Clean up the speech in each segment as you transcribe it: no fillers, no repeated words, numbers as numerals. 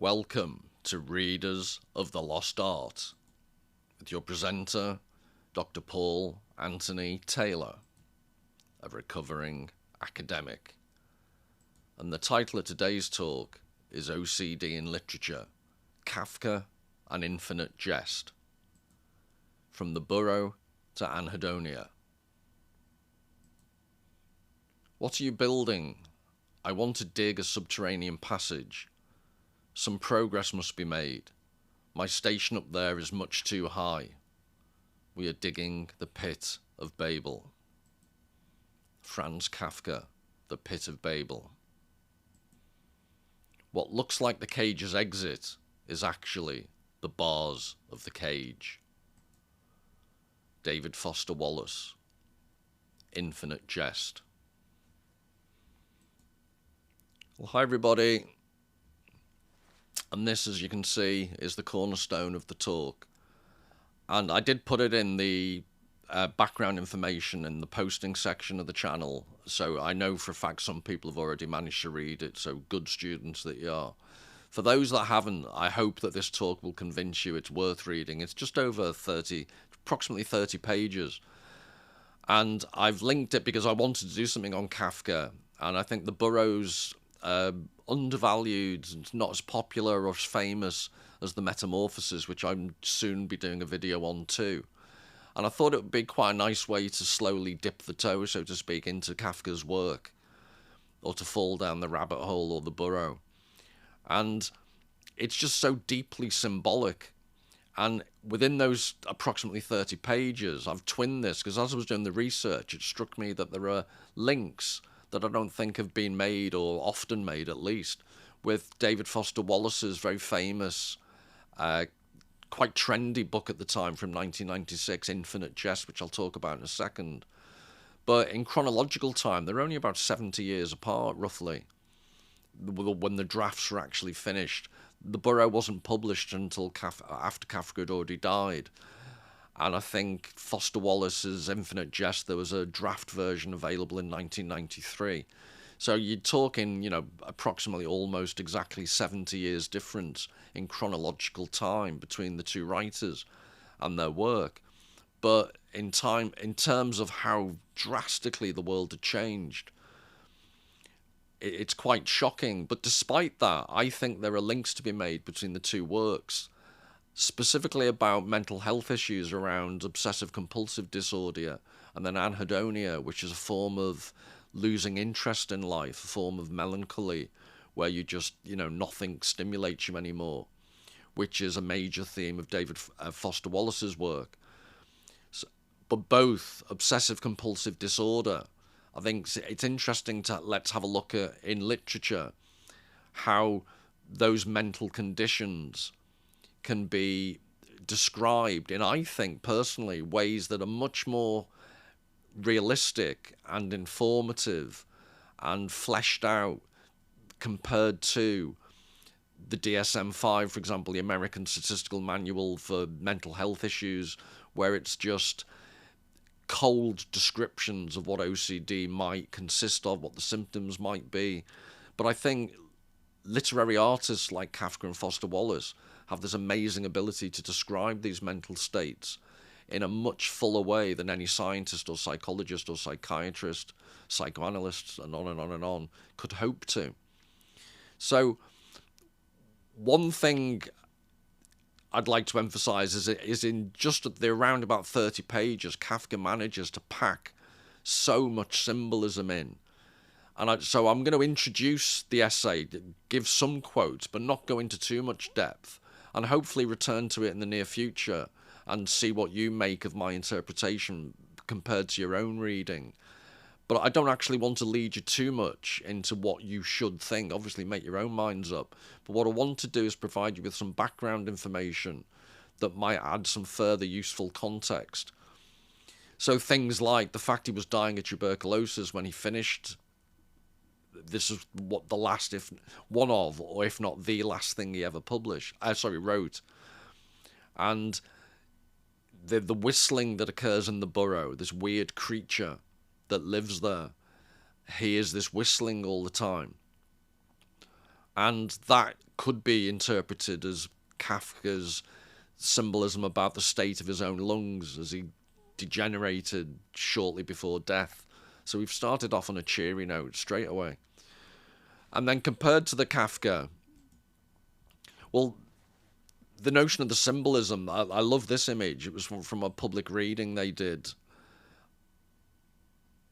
Welcome to Readers of the Lost Art, with your presenter, Dr. Paul Anthony Taylor, a recovering academic. And the title of today's talk is OCD in Literature, Kafka and Infinite Jest. From the Burrow to Anhedonia. What are you building? I want to dig a subterranean passage. Some progress must be made. My station up there is much too high. We are digging the pit of Babel. Franz Kafka, The Pit of Babel. What looks like the cage's exit is actually the bars of the cage. David Foster Wallace, Infinite Jest. Well, hi everybody. And this, as you can see, is the cornerstone of the talk. And I did put it in the background information in the posting section of the channel. So I know for a fact some people have already managed to read it. So good students that you are. For those that haven't, I hope that this talk will convince you it's worth reading. It's just over approximately 30 pages. And I've linked it because I wanted to do something on Kafka. And I think the Burrow's undervalued and not as popular or as famous as the Metamorphoses, which I'm soon be doing a video on too. And I thought it would be quite a nice way to slowly dip the toe, so to speak, into Kafka's work, or to fall down the rabbit hole or the burrow. And it's just so deeply symbolic. And within those approximately 30 pages, I've twinned this, because as I was doing the research, it struck me that there are links that I don't think have been made, or often made at least, with David Foster Wallace's very famous, quite trendy book at the time from 1996, Infinite Jest, which I'll talk about in a second. But in chronological time, they're only about 70 years apart, roughly, when the drafts were actually finished. The Burrow wasn't published until after Kafka had already died. And I think Foster Wallace's Infinite Jest, there was a draft version available in 1993. So you're talking, approximately almost exactly 70 years difference in chronological time between the two writers and their work. But in terms of how drastically the world had changed, it's quite shocking. But despite that, I think there are links to be made between the two works, specifically about mental health issues around obsessive compulsive disorder, and then anhedonia, which is a form of losing interest in life, a form of melancholy, where you just, nothing stimulates you anymore, which is a major theme of David Foster Wallace's work. But both obsessive compulsive disorder, I think it's interesting to let's have a look at, in literature, how those mental conditions can be described in, I think personally, ways that are much more realistic and informative and fleshed out compared to the DSM-5, for example, the American Statistical Manual for Mental Health Issues, where it's just cold descriptions of what OCD might consist of, what the symptoms might be. But I think literary artists like Kafka and Foster Wallace have this amazing ability to describe these mental states in a much fuller way than any scientist or psychologist or psychiatrist, psychoanalyst, and on and on and on could hope to. So one thing I'd like to emphasize is in just the around about 30 pages, Kafka manages to pack so much symbolism in. And so I'm going to introduce the essay, give some quotes, but not go into too much depth, and hopefully return to it in the near future and see what you make of my interpretation compared to your own reading. But I don't actually want to lead you too much into what you should think. Obviously, make your own minds up. But what I want to do is provide you with some background information that might add some further useful context. So things like the fact he was dying of tuberculosis when he finished. This is what the last, if one of, or if not the last thing he ever wrote. And the whistling that occurs in the burrow, this weird creature that lives there, he hears this whistling all the time. And that could be interpreted as Kafka's symbolism about the state of his own lungs as he degenerated shortly before death. So we've started off on a cheery note straight away. And then compared to the Kafka, well, the notion of the symbolism, I love this image. It was from a public reading they did.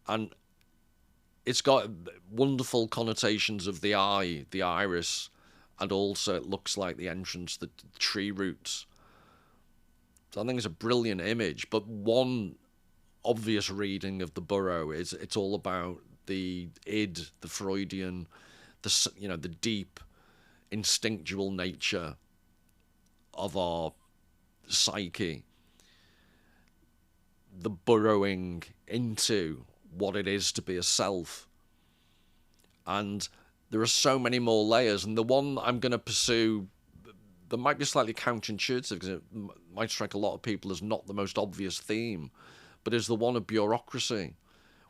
And it's got wonderful connotations of the eye, the iris, and also it looks like the entrance, the tree roots. So I think it's a brilliant image. But one obvious reading of the Burrow is it's all about the id, the Freudian, the deep instinctual nature of our psyche, the burrowing into what it is to be a self. And there are so many more layers, and the one I'm going to pursue that might be slightly counterintuitive because it might strike a lot of people as not the most obvious theme, but is the one of bureaucracy,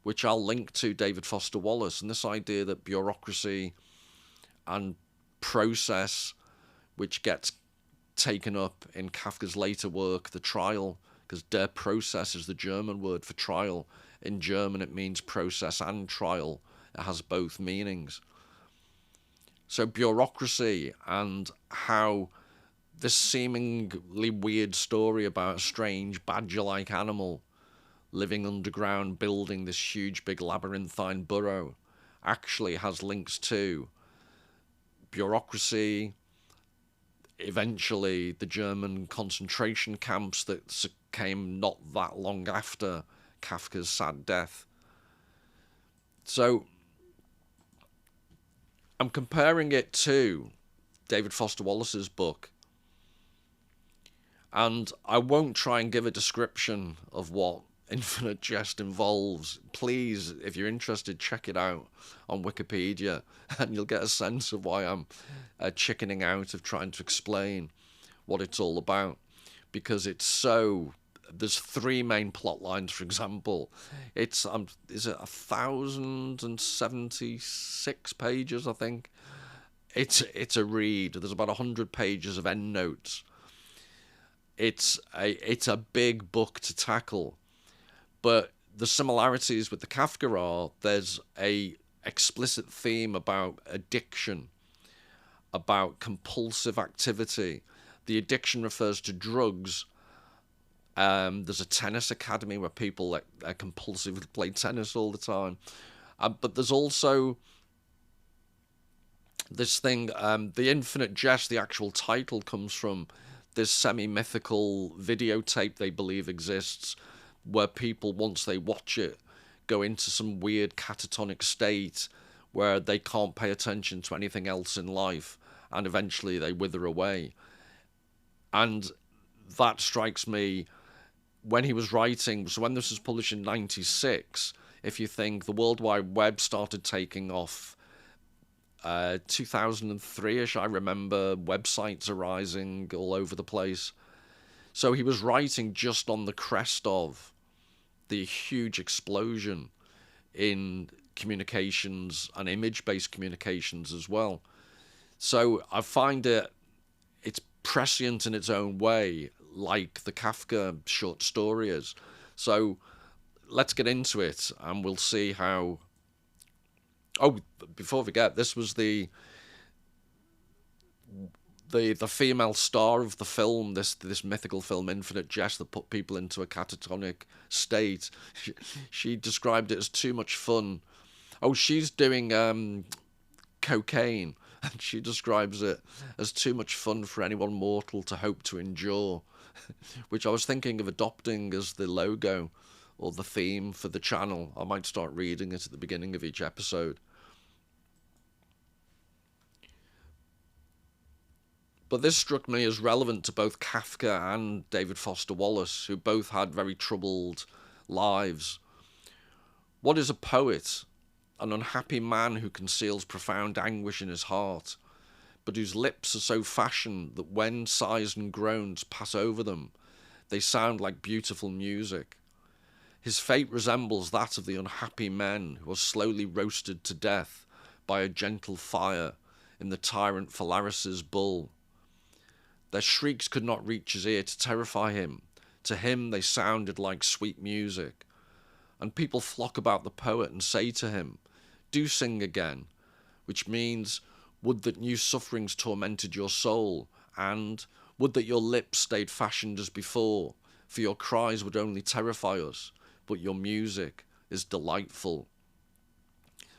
which I'll link to David Foster Wallace, and this idea that bureaucracy and process, which gets taken up in Kafka's later work, The Trial, because der Prozess is the German word for trial. In German, it means process and trial. It has both meanings. So bureaucracy and how this seemingly weird story about a strange badger-like animal living underground, building this huge, big labyrinthine burrow, actually has links to bureaucracy, eventually the German concentration camps that came not that long after Kafka's sad death. So I'm comparing it to David Foster Wallace's book, and I won't try and give a description of what Infinite Jest involves. Please, if you're interested, check it out on Wikipedia, and you'll get a sense of why I'm chickening out of trying to explain what it's all about, because it's so... There's three main plot lines, for example. It's is it 1,076 pages, I think. It's a read. There's about 100 pages of endnotes. It's a big book to tackle, but the similarities with the Kafka are there's a explicit theme about addiction, about compulsive activity. The addiction refers to drugs. There's a tennis academy where people compulsively play tennis all the time. But there's also this thing, the Infinite Jest, the actual title comes from this semi-mythical videotape they believe exists, where people, once they watch it, go into some weird catatonic state where they can't pay attention to anything else in life, and eventually they wither away. And that strikes me when he was writing. So when this was published in 96, if you think the World Wide Web started taking off 2003-ish, I remember websites arising all over the place. So he was writing just on the crest of the huge explosion in communications and image-based communications as well. So I find it's prescient in its own way, like the Kafka short story is. So let's get into it, and we'll see how... Oh, before we forget, this was the female star of the film, this mythical film, Infinite Jest, that put people into a catatonic state. She described it as too much fun. Oh, she's doing cocaine, and she describes it as too much fun for anyone mortal to hope to endure, which I was thinking of adopting as the logo or the theme for the channel. I might start reading it at the beginning of each episode. But this struck me as relevant to both Kafka and David Foster Wallace, who both had very troubled lives. What is a poet? An unhappy man who conceals profound anguish in his heart, but whose lips are so fashioned that when sighs and groans pass over them, they sound like beautiful music. His fate resembles that of the unhappy men who are slowly roasted to death by a gentle fire in the tyrant Phalaris's bull. Their shrieks could not reach his ear to terrify him. To him they sounded like sweet music. And people flock about the poet and say to him, "Do sing again," which means, "Would that new sufferings tormented your soul, and would that your lips stayed fashioned as before, for your cries would only terrify us, but your music is delightful."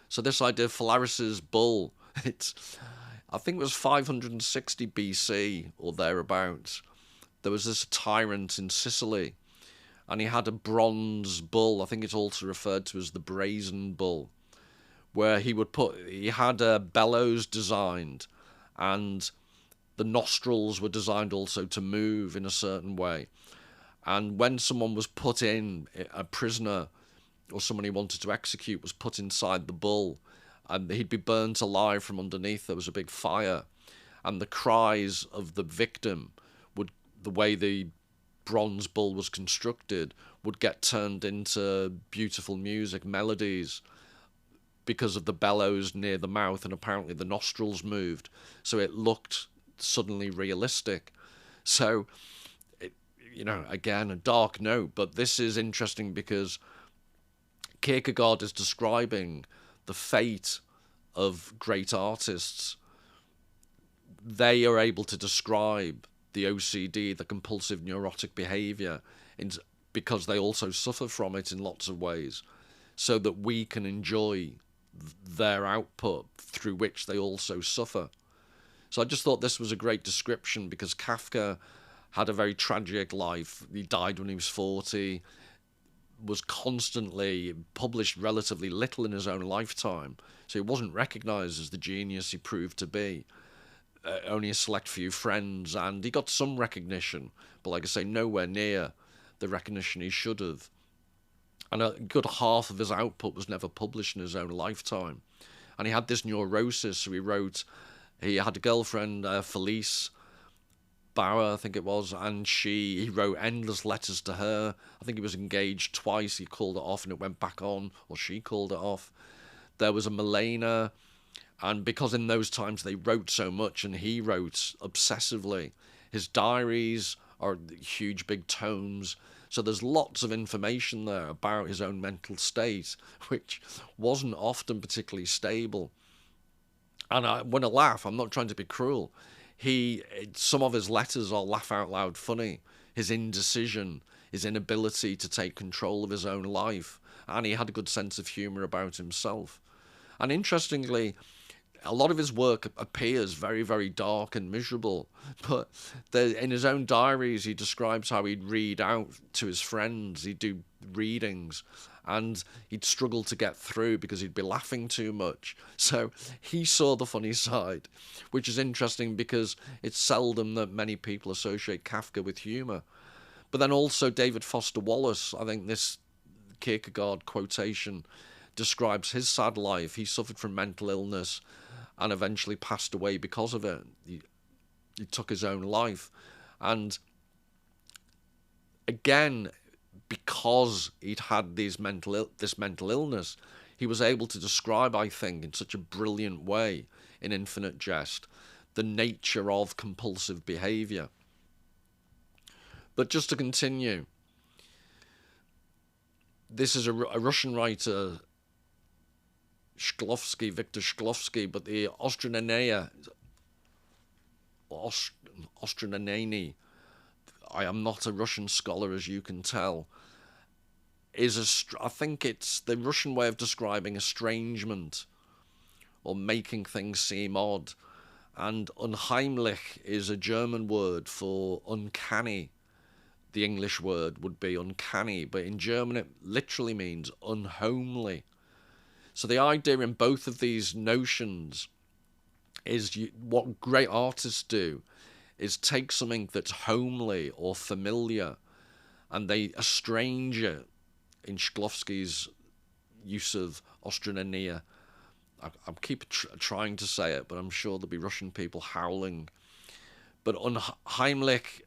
So this idea of Phalaris's bull, I think it was 560 BC or thereabouts. There was this tyrant in Sicily, and he had a bronze bull. I think it's also referred to as the brazen bull, where he had bellows designed, and the nostrils were designed also to move in a certain way. And when someone was put in, a prisoner or someone he wanted to execute was put inside the bull, and he'd be burnt alive from underneath. There was a big fire, and the cries of the victim would, the way the bronze bull was constructed, would get turned into beautiful music, melodies, because of the bellows near the mouth, and apparently the nostrils moved, so it looked suddenly realistic. So, again, a dark note, but this is interesting because Kierkegaard is describing the fate of great artists. They are able to describe the OCD, the compulsive neurotic behavior, because they also suffer from it in lots of ways, so that we can enjoy their output through which they also suffer. So I just thought this was a great description, because Kafka had a very tragic life. He died when he was 40, was constantly published relatively little in his own lifetime, so he wasn't recognised as the genius he proved to be. Only a select few friends, and he got some recognition, but like I say, nowhere near the recognition he should have. And a good half of his output was never published in his own lifetime. And he had this neurosis, so he had a girlfriend, Felice Bauer, I think it was, and he wrote endless letters to her. I think he was engaged twice. He called it off and it went back on, or she called it off. There was a Milena, and because in those times they wrote so much, and he wrote obsessively, his diaries are huge big tomes, so there's lots of information there about his own mental state, which wasn't often particularly stable. And when I laugh, I'm not trying to be cruel. Some of his letters are laugh out loud funny. His indecision, his inability to take control of his own life, and he had a good sense of humour about himself. And interestingly, a lot of his work appears very, very dark and miserable, but in his own diaries he describes how he'd read out to his friends, he'd do readings, and he'd struggle to get through because he'd be laughing too much. So he saw the funny side, which is interesting because it's seldom that many people associate Kafka with humour. But then also David Foster Wallace, I think this Kierkegaard quotation describes his sad life. He suffered from mental illness and eventually passed away because of it. He took his own life. And again, because he'd had this mental illness, he was able to describe, I think, in such a brilliant way, in Infinite Jest, the nature of compulsive behaviour. But just to continue, this is a Russian writer, Viktor Shklovsky, but the Anhedonia, I am not a Russian scholar, as you can tell, I think it's the Russian way of describing estrangement or making things seem odd. And unheimlich is a German word for uncanny. The English word would be uncanny, but in German it literally means unhomely. So the idea in both of these notions is what great artists do is take something that's homely or familiar and they estrange it. In Shklovsky's use of Ostrania, I keep trying to say it, but I'm sure there'll be Russian people howling. But unheimlich,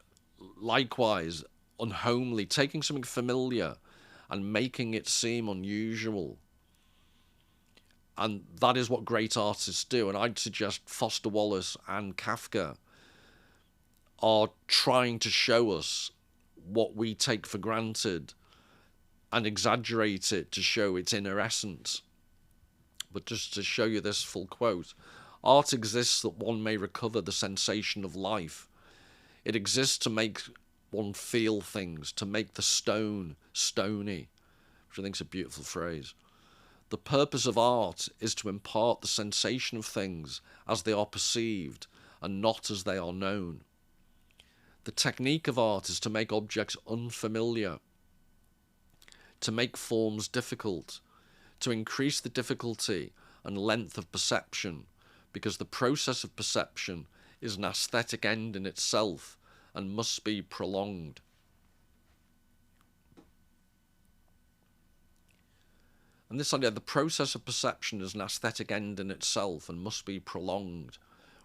likewise, unhomely, taking something familiar and making it seem unusual. And that is what great artists do. And I'd suggest Foster Wallace and Kafka are trying to show us what we take for granted and exaggerate it to show its inner essence. But just to show you this full quote, art exists that one may recover the sensation of life. It exists to make one feel things, to make the stone stony, which I think is a beautiful phrase. The purpose of art is to impart the sensation of things as they are perceived and not as they are known. The technique of art is to make objects unfamiliar, to make forms difficult, to increase the difficulty and length of perception, because the process of perception is an aesthetic end in itself and must be prolonged. And this idea, the process of perception is an aesthetic end in itself and must be prolonged.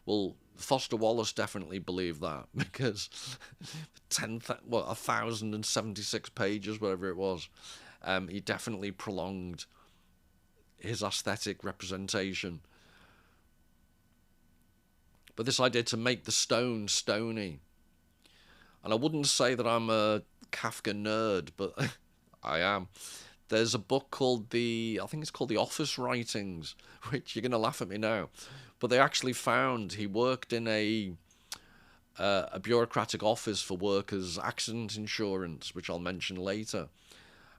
Well, Foster Wallace definitely believed that, because 1,076 pages, whatever it was, he definitely prolonged his aesthetic representation. But this idea to make the stone stony. And I wouldn't say that I'm a Kafka nerd, but I am. There's a book called I think it's called The Office Writings, which you're going to laugh at me now. But they actually found he worked in a bureaucratic office for workers' accident insurance, which I'll mention later.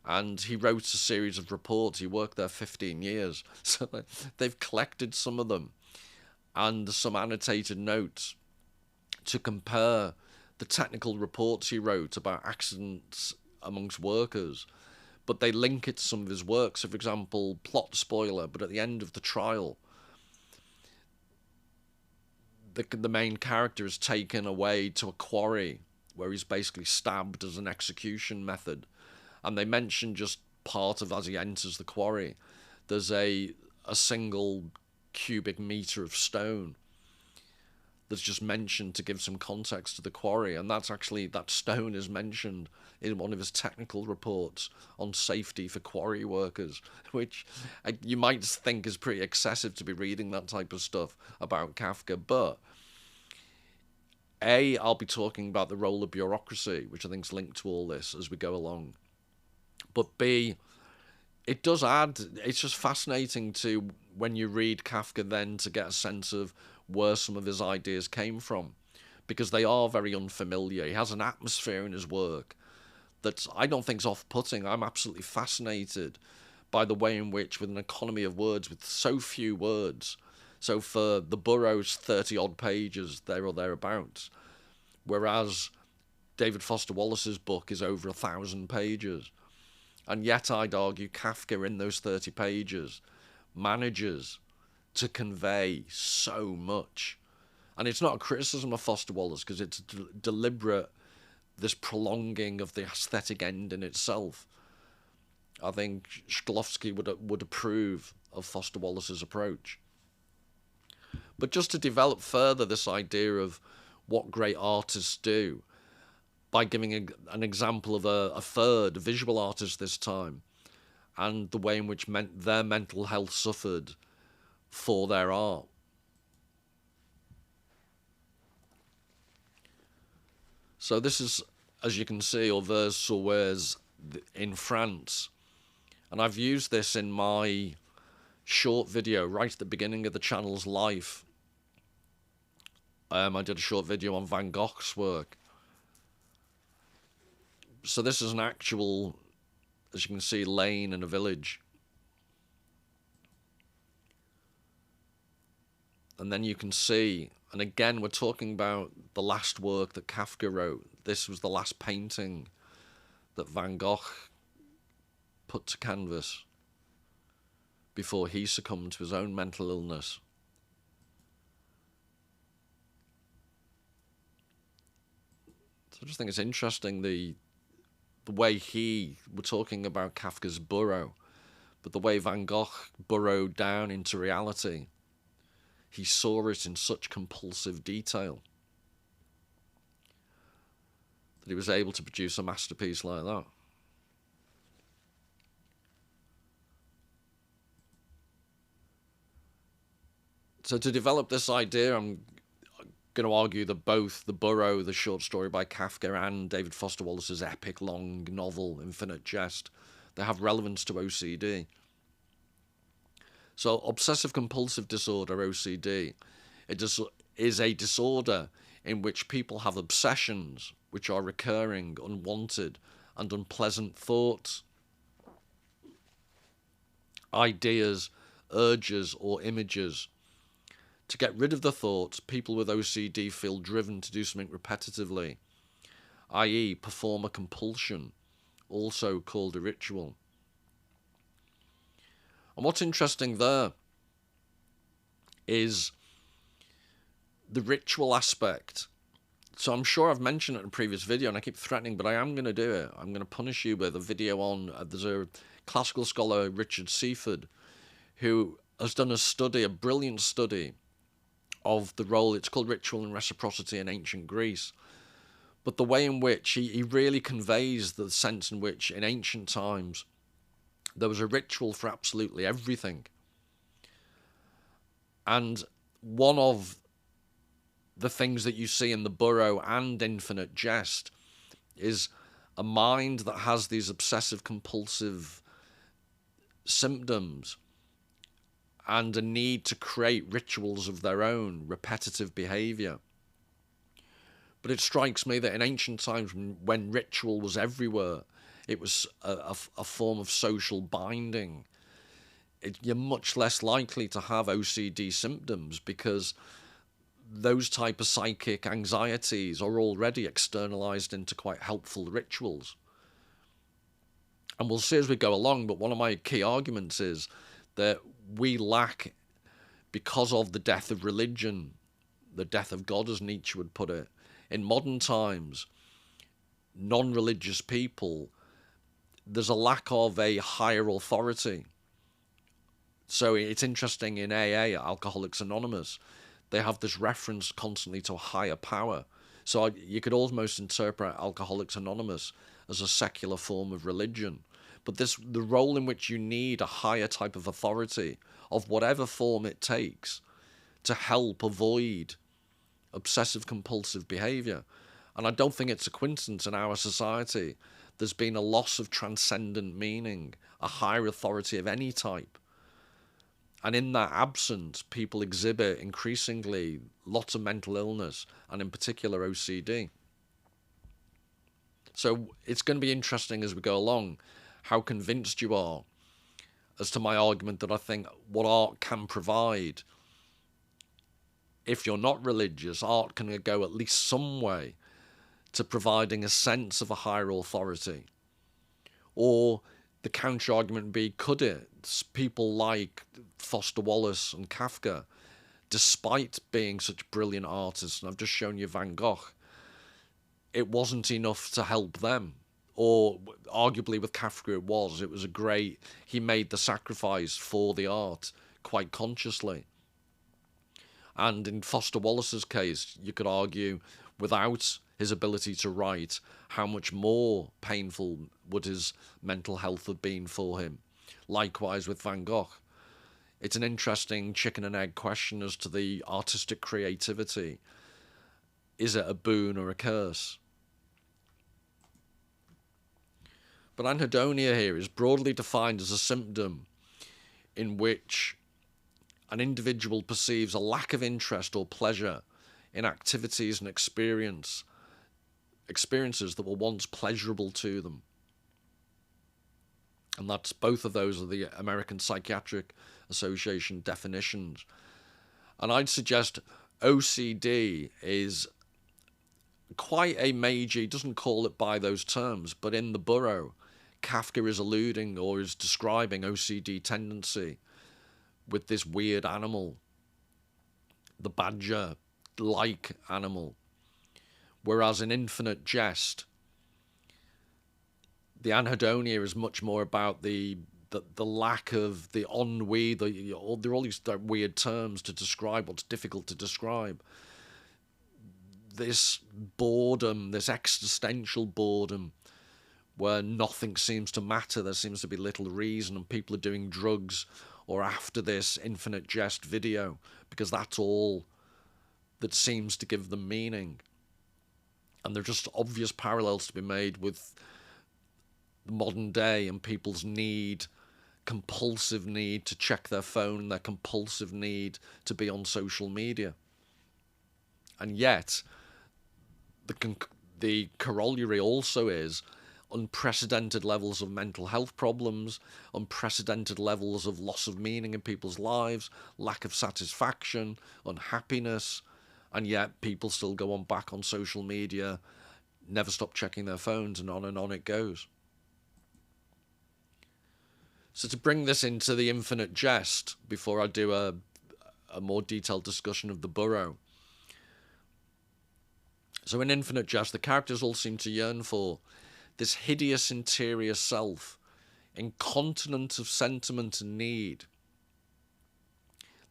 And he wrote a series of reports. He worked there 15 years. So they've collected some of them and some annotated notes to compare the technical reports he wrote about accidents amongst workers. But they link it to some of his work. So, for example, plot spoiler, but at the end of the trial, the main character is taken away to a quarry where he's basically stabbed as an execution method. And they mention just part of as he enters the quarry, there's a single cubic meter of stone that's just mentioned to give some context to the quarry. And that's actually, that stone is mentioned in one of his technical reports on safety for quarry workers, which you might think is pretty excessive to be reading that type of stuff about Kafka. But I'll be talking about the role of bureaucracy, which I think is linked to all this as we go along. But B, it does add, it's just fascinating to, when you read Kafka then, to get a sense of where some of his ideas came from, because they are very unfamiliar. He has an atmosphere in his work that I don't think is off-putting. I'm absolutely fascinated by the way in which, with an economy of words, with so few words, so for the Burrow's 30-odd pages, there or thereabouts, whereas David Foster Wallace's book is over 1,000 pages. And yet, I'd argue, Kafka, in those 30 pages, manages to convey so much. And it's not a criticism of Foster Wallace, because it's deliberate, this prolonging of the aesthetic end in itself. I think Shklovsky would approve of Foster Wallace's approach. But just to develop further this idea of what great artists do, by giving an example of a third, a visual artist this time, and the way in which their mental health suffered for their art. So this is, as you can see, Auvers-sur-Oise in France. And I've used this in my short video right at the beginning of the channel's life. I did a short video on Van Gogh's work. So this is an actual, as you can see, lane in a village. And then you can see, and again, we're talking about the last work that Kafka wrote. This was the last painting that Van Gogh put to canvas before he succumbed to his own mental illness. So I just think it's interesting, the way we're talking about Kafka's Burrow, but the way Van Gogh burrowed down into reality, he saw it in such compulsive detail that he was able to produce a masterpiece like that. So to develop this idea, I'm going to argue that both the Burrow, the short story by Kafka, and David Foster Wallace's epic long novel, Infinite Jest, they have relevance to OCD. So obsessive compulsive disorder, OCD, it is a disorder in which people have obsessions which are recurring, unwanted, and unpleasant thoughts, ideas, urges, or images. To get rid of the thoughts, people with OCD feel driven to do something repetitively, i.e. perform a compulsion, also called a ritual. And what's interesting there is the ritual aspect. So I'm sure I've mentioned it in a previous video, and I keep threatening, but I am going to do it. I'm going to punish you with a video on, there's a classical scholar, Richard Seaford, who has done a study, a brilliant study, of the role, it's called Ritual and Reciprocity in Ancient Greece. But the way in which he really conveys the sense in which in ancient times there was a ritual for absolutely everything. And one of the things that you see in the Burrow and Infinite Jest is a mind that has these obsessive compulsive symptoms and a need to create rituals of their own, repetitive behavior. But it strikes me that in ancient times, when ritual was everywhere, it was a form of social binding. You're much less likely to have OCD symptoms because those type of psychic anxieties are already externalized into quite helpful rituals. And we'll see as we go along, but one of my key arguments is that we lack, because of the death of religion, the death of God, as Nietzsche would put it, in modern times, non-religious people, there's a lack of a higher authority. So it's interesting in AA, Alcoholics Anonymous, they have this reference constantly to a higher power. So you could almost interpret Alcoholics Anonymous as a secular form of religion. But the role in which you need a higher type of authority, of whatever form it takes, to help avoid obsessive compulsive behavior. And I don't think it's a coincidence in our society. There's been a loss of transcendent meaning, a higher authority of any type. And in that absence, people exhibit increasingly lots of mental illness, and in particular OCD. So it's going to be interesting as we go along how convinced you are as to my argument that I think what art can provide, if you're not religious, art can go at least some way to providing a sense of a higher authority. Or the counter-argument would be, could it? People like Foster Wallace and Kafka, despite being such brilliant artists, and I've just shown you Van Gogh, it wasn't enough to help them. Or arguably with Kafka it was. It was a great, he made the sacrifice for the art quite consciously. And in Foster Wallace's case, you could argue, without his ability to write, how much more painful would his mental health have been for him. Likewise with Van Gogh. It's an interesting chicken and egg question as to the artistic creativity. Is it a boon or a curse? But anhedonia here is broadly defined as a symptom in which an individual perceives a lack of interest or pleasure in activities and experiences that were once pleasurable to them. And that's, both of those are the American Psychiatric Association definitions. And I'd suggest OCD is quite a major, he doesn't call it by those terms, but in the Burrow, Kafka is alluding or is describing OCD tendency with this weird animal, the badger-like animal. Whereas in Infinite Jest, the anhedonia is much more about the lack of the ennui, there are all these weird terms to describe what's difficult to describe. This boredom, this existential boredom, where nothing seems to matter, there seems to be little reason, and people are doing drugs or after this infinite jest video, because that's all that seems to give them meaning. And there are just obvious parallels to be made with the modern day and people's compulsive need to check their phone, their compulsive need to be on social media. And yet, the corollary also is unprecedented levels of mental health problems, unprecedented levels of loss of meaning in people's lives, lack of satisfaction, unhappiness, and yet people still go on back on social media, never stop checking their phones, and on it goes. So to bring this into the infinite jest, before I do a more detailed discussion of the Burrow. So in infinite jest, the characters all seem to yearn for this hideous interior self, incontinent of sentiment and need,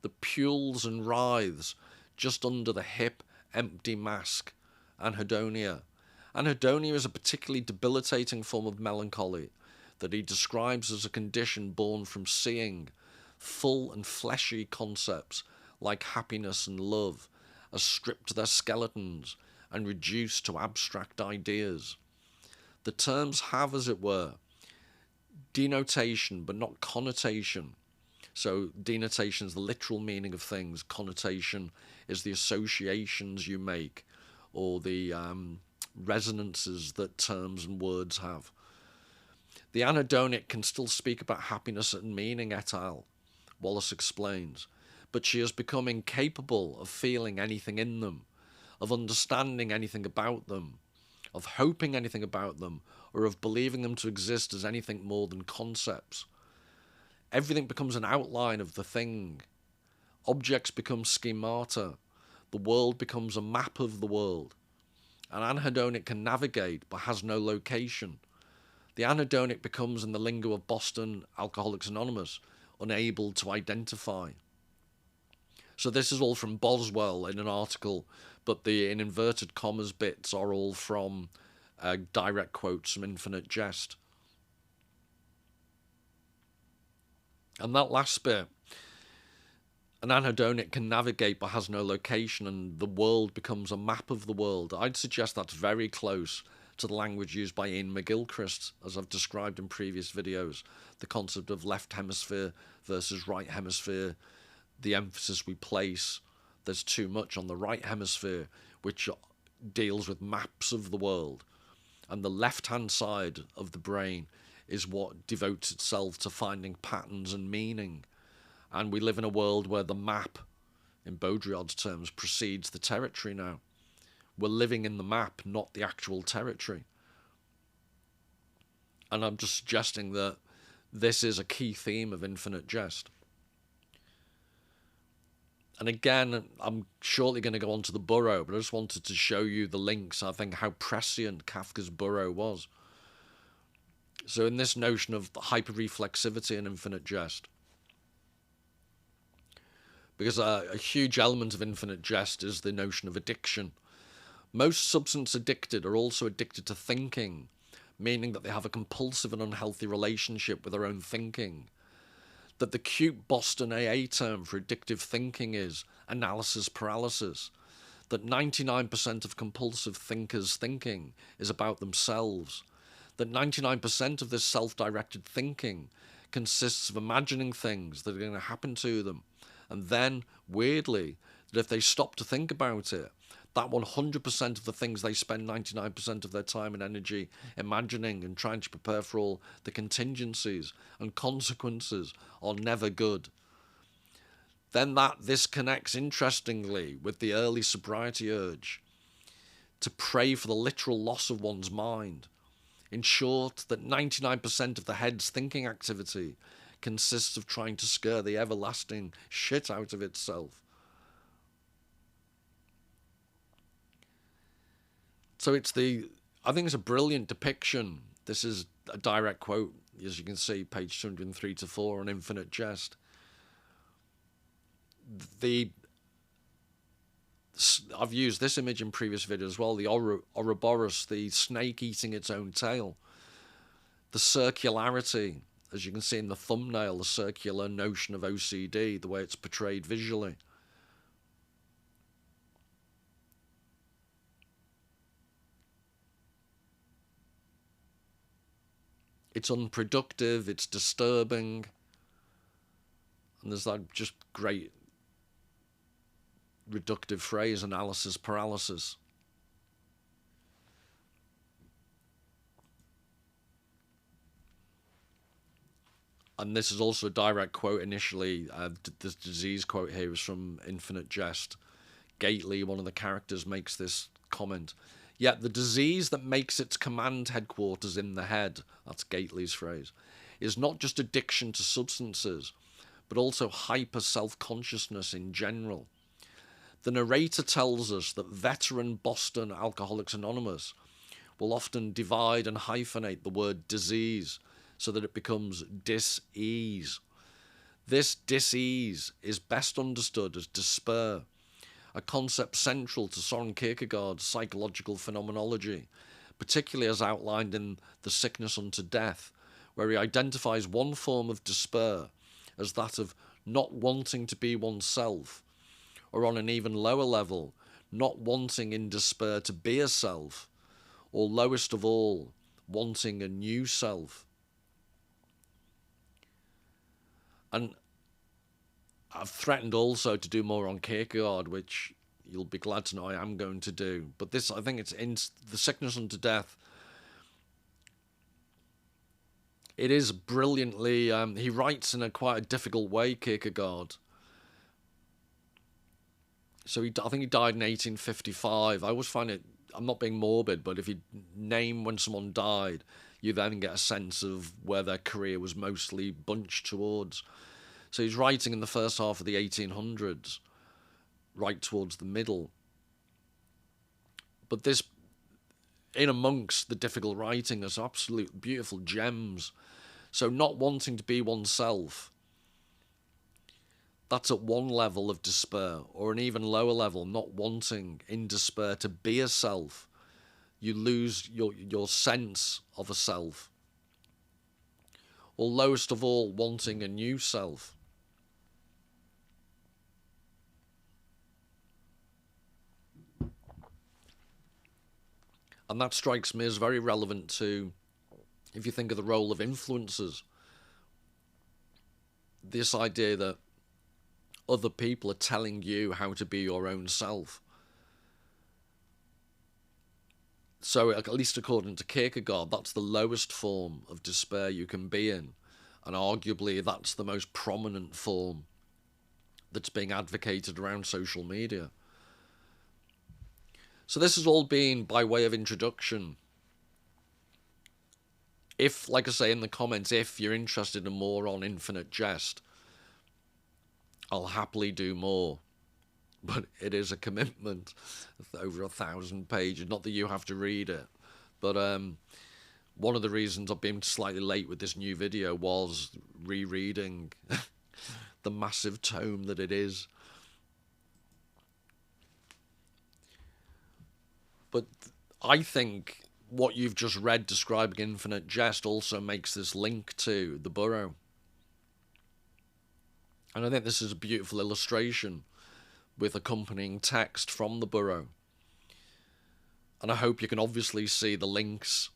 that pules and writhes just under the hip, empty mask, Anhedonia. Anhedonia is a particularly debilitating form of melancholy that he describes as a condition born from seeing full and fleshy concepts like happiness and love as stripped to their skeletons and reduced to abstract ideas. The terms have, as it were, denotation but not connotation. So denotation is the literal meaning of things. Connotation is the associations you make, or the resonances that terms and words have. The anhedonic can still speak about happiness and meaning, et al., Wallace explains, but she has become incapable of feeling anything in them, of understanding anything about them, of hoping anything about them, or of believing them to exist as anything more than concepts. Everything becomes an outline of the thing. Objects become schemata. The world becomes a map of the world. An anhedonic can navigate but has no location. The anhedonic becomes, in the lingo of Boston Alcoholics Anonymous, unable to identify. So this is all from Boswell in an article, but the in inverted commas bits are all from direct quotes from Infinite Jest. And that last bit, an anhedonic can navigate but has no location, and the world becomes a map of the world. I'd suggest that's very close to the language used by Ian McGilchrist, as I've described in previous videos. The concept of left hemisphere versus right hemisphere, the emphasis we place, there's too much on the right hemisphere, which deals with maps of the world. And the left-hand side of the brain is what devotes itself to finding patterns and meaning. And we live in a world where the map, in Baudrillard's terms, precedes the territory now. We're living in the map, not the actual territory. And I'm just suggesting that this is a key theme of Infinite Jest. And again, I'm shortly going to go on to the Burrow, but I just wanted to show you the links, I think, how prescient Kafka's Burrow was. So in this notion of hyper-reflexivity and Infinite Jest, because a huge element of Infinite Jest is the notion of addiction. Most substance addicted are also addicted to thinking, meaning that they have a compulsive and unhealthy relationship with their own thinking. That the cute Boston AA term for addictive thinking is analysis paralysis. That 99% of compulsive thinkers' thinking is about themselves. That 99% of this self-directed thinking consists of imagining things that are going to happen to them. And then, weirdly, that if they stop to think about it, that 100% of the things they spend 99% of their time and energy imagining and trying to prepare for all the contingencies and consequences are never good. Then this connects interestingly with the early sobriety urge to pray for the literal loss of one's mind. In short, that 99% of the head's thinking activity consists of trying to scare the everlasting shit out of itself. So I think it's a brilliant depiction. This is a direct quote, as you can see, page 203 to 4 on Infinite Jest. I've used this image in previous videos as well, the Ouroboros, the snake eating its own tail. The circularity as you can see in the thumbnail, the circular notion of OCD, the way it's portrayed visually. It's unproductive, it's disturbing, and there's that just great reductive phrase, analysis paralysis. And this is also a direct quote initially. This disease quote here is from Infinite Jest. Gately, one of the characters, makes this comment. Yet the disease that makes its command headquarters in the head, that's Gately's phrase, is not just addiction to substances, but also hyper self-consciousness in general. The narrator tells us that veteran Boston Alcoholics Anonymous will often divide and hyphenate the word disease so that it becomes dis-ease. This dis-ease is best understood as despair, a concept central to Soren Kierkegaard's psychological phenomenology, particularly as outlined in The Sickness Unto Death, where he identifies one form of despair as that of not wanting to be oneself, or on an even lower level, not wanting in despair to be a self, or lowest of all, wanting a new self. And I've threatened also to do more on Kierkegaard, which you'll be glad to know I am going to do. But this, I think it's in The Sickness Unto Death. It is brilliantly, he writes in quite a difficult way, Kierkegaard. So I think he died in 1855. I always find it, I'm not being morbid, but if you name when someone died, you then get a sense of where their career was mostly bunched towards. So he's writing in the first half of the 1800s, right towards the middle. But this, in amongst the difficult writing, there's absolute beautiful gems. So not wanting to be oneself, that's at one level of despair, or an even lower level, not wanting in despair to be a self. You lose your sense of a self. Or lowest of all, wanting a new self. And that strikes me as very relevant to, if you think of the role of influencers, this idea that other people are telling you how to be your own self. So, at least according to Kierkegaard, that's the lowest form of despair you can be in. And arguably, that's the most prominent form that's being advocated around social media. So this has all been by way of introduction. If, like I say in the comments, if you're interested in more on Infinite Jest, I'll happily do more. But it is a commitment, over 1,000 pages. Not that you have to read it, but one of the reasons I've been slightly late with this new video was rereading the massive tome that it is. But I think what you've just read describing Infinite Jest also makes this link to the Burrow. And I think this is a beautiful illustration with accompanying text from the Burrow. And I hope you can obviously see the links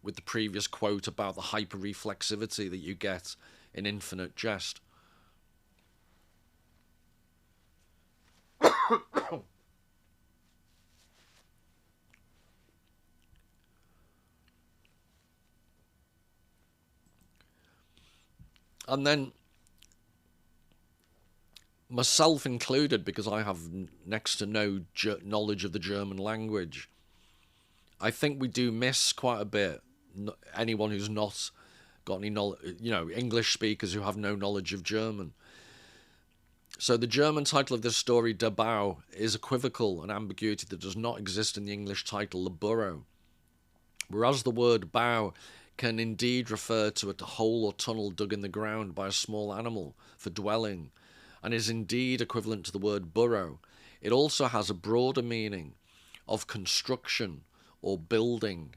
with the previous quote about the hyper-reflexivity that you get in Infinite Jest. And then, myself included, because I have next to no knowledge of the German language, I think we do miss quite a bit. Anyone who's not got any knowledge, English speakers who have no knowledge of German. So the German title of this story, Der Bau, is equivocal, an ambiguity that does not exist in the English title, The Burrow. Whereas the word Bau can indeed refer to a hole or tunnel dug in the ground by a small animal for dwelling, and is indeed equivalent to the word burrow, it also has a broader meaning of construction or building.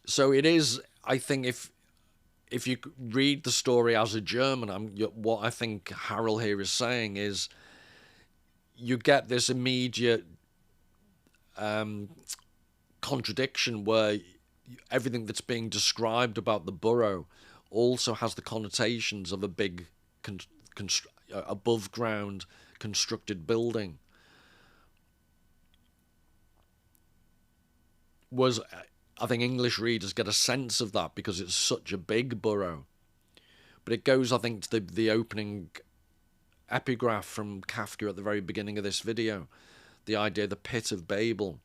So it is, I think, if you read the story as a German, what I think Harold here is saying is you get this immediate contradiction where everything that's being described about the Burrow also has the connotations of a big above ground constructed building. Was I think English readers get a sense of that because it's such a big Burrow. But it goes, I think, to the opening epigraph from Kafka at the very beginning of this video. The idea, the pit of Babel.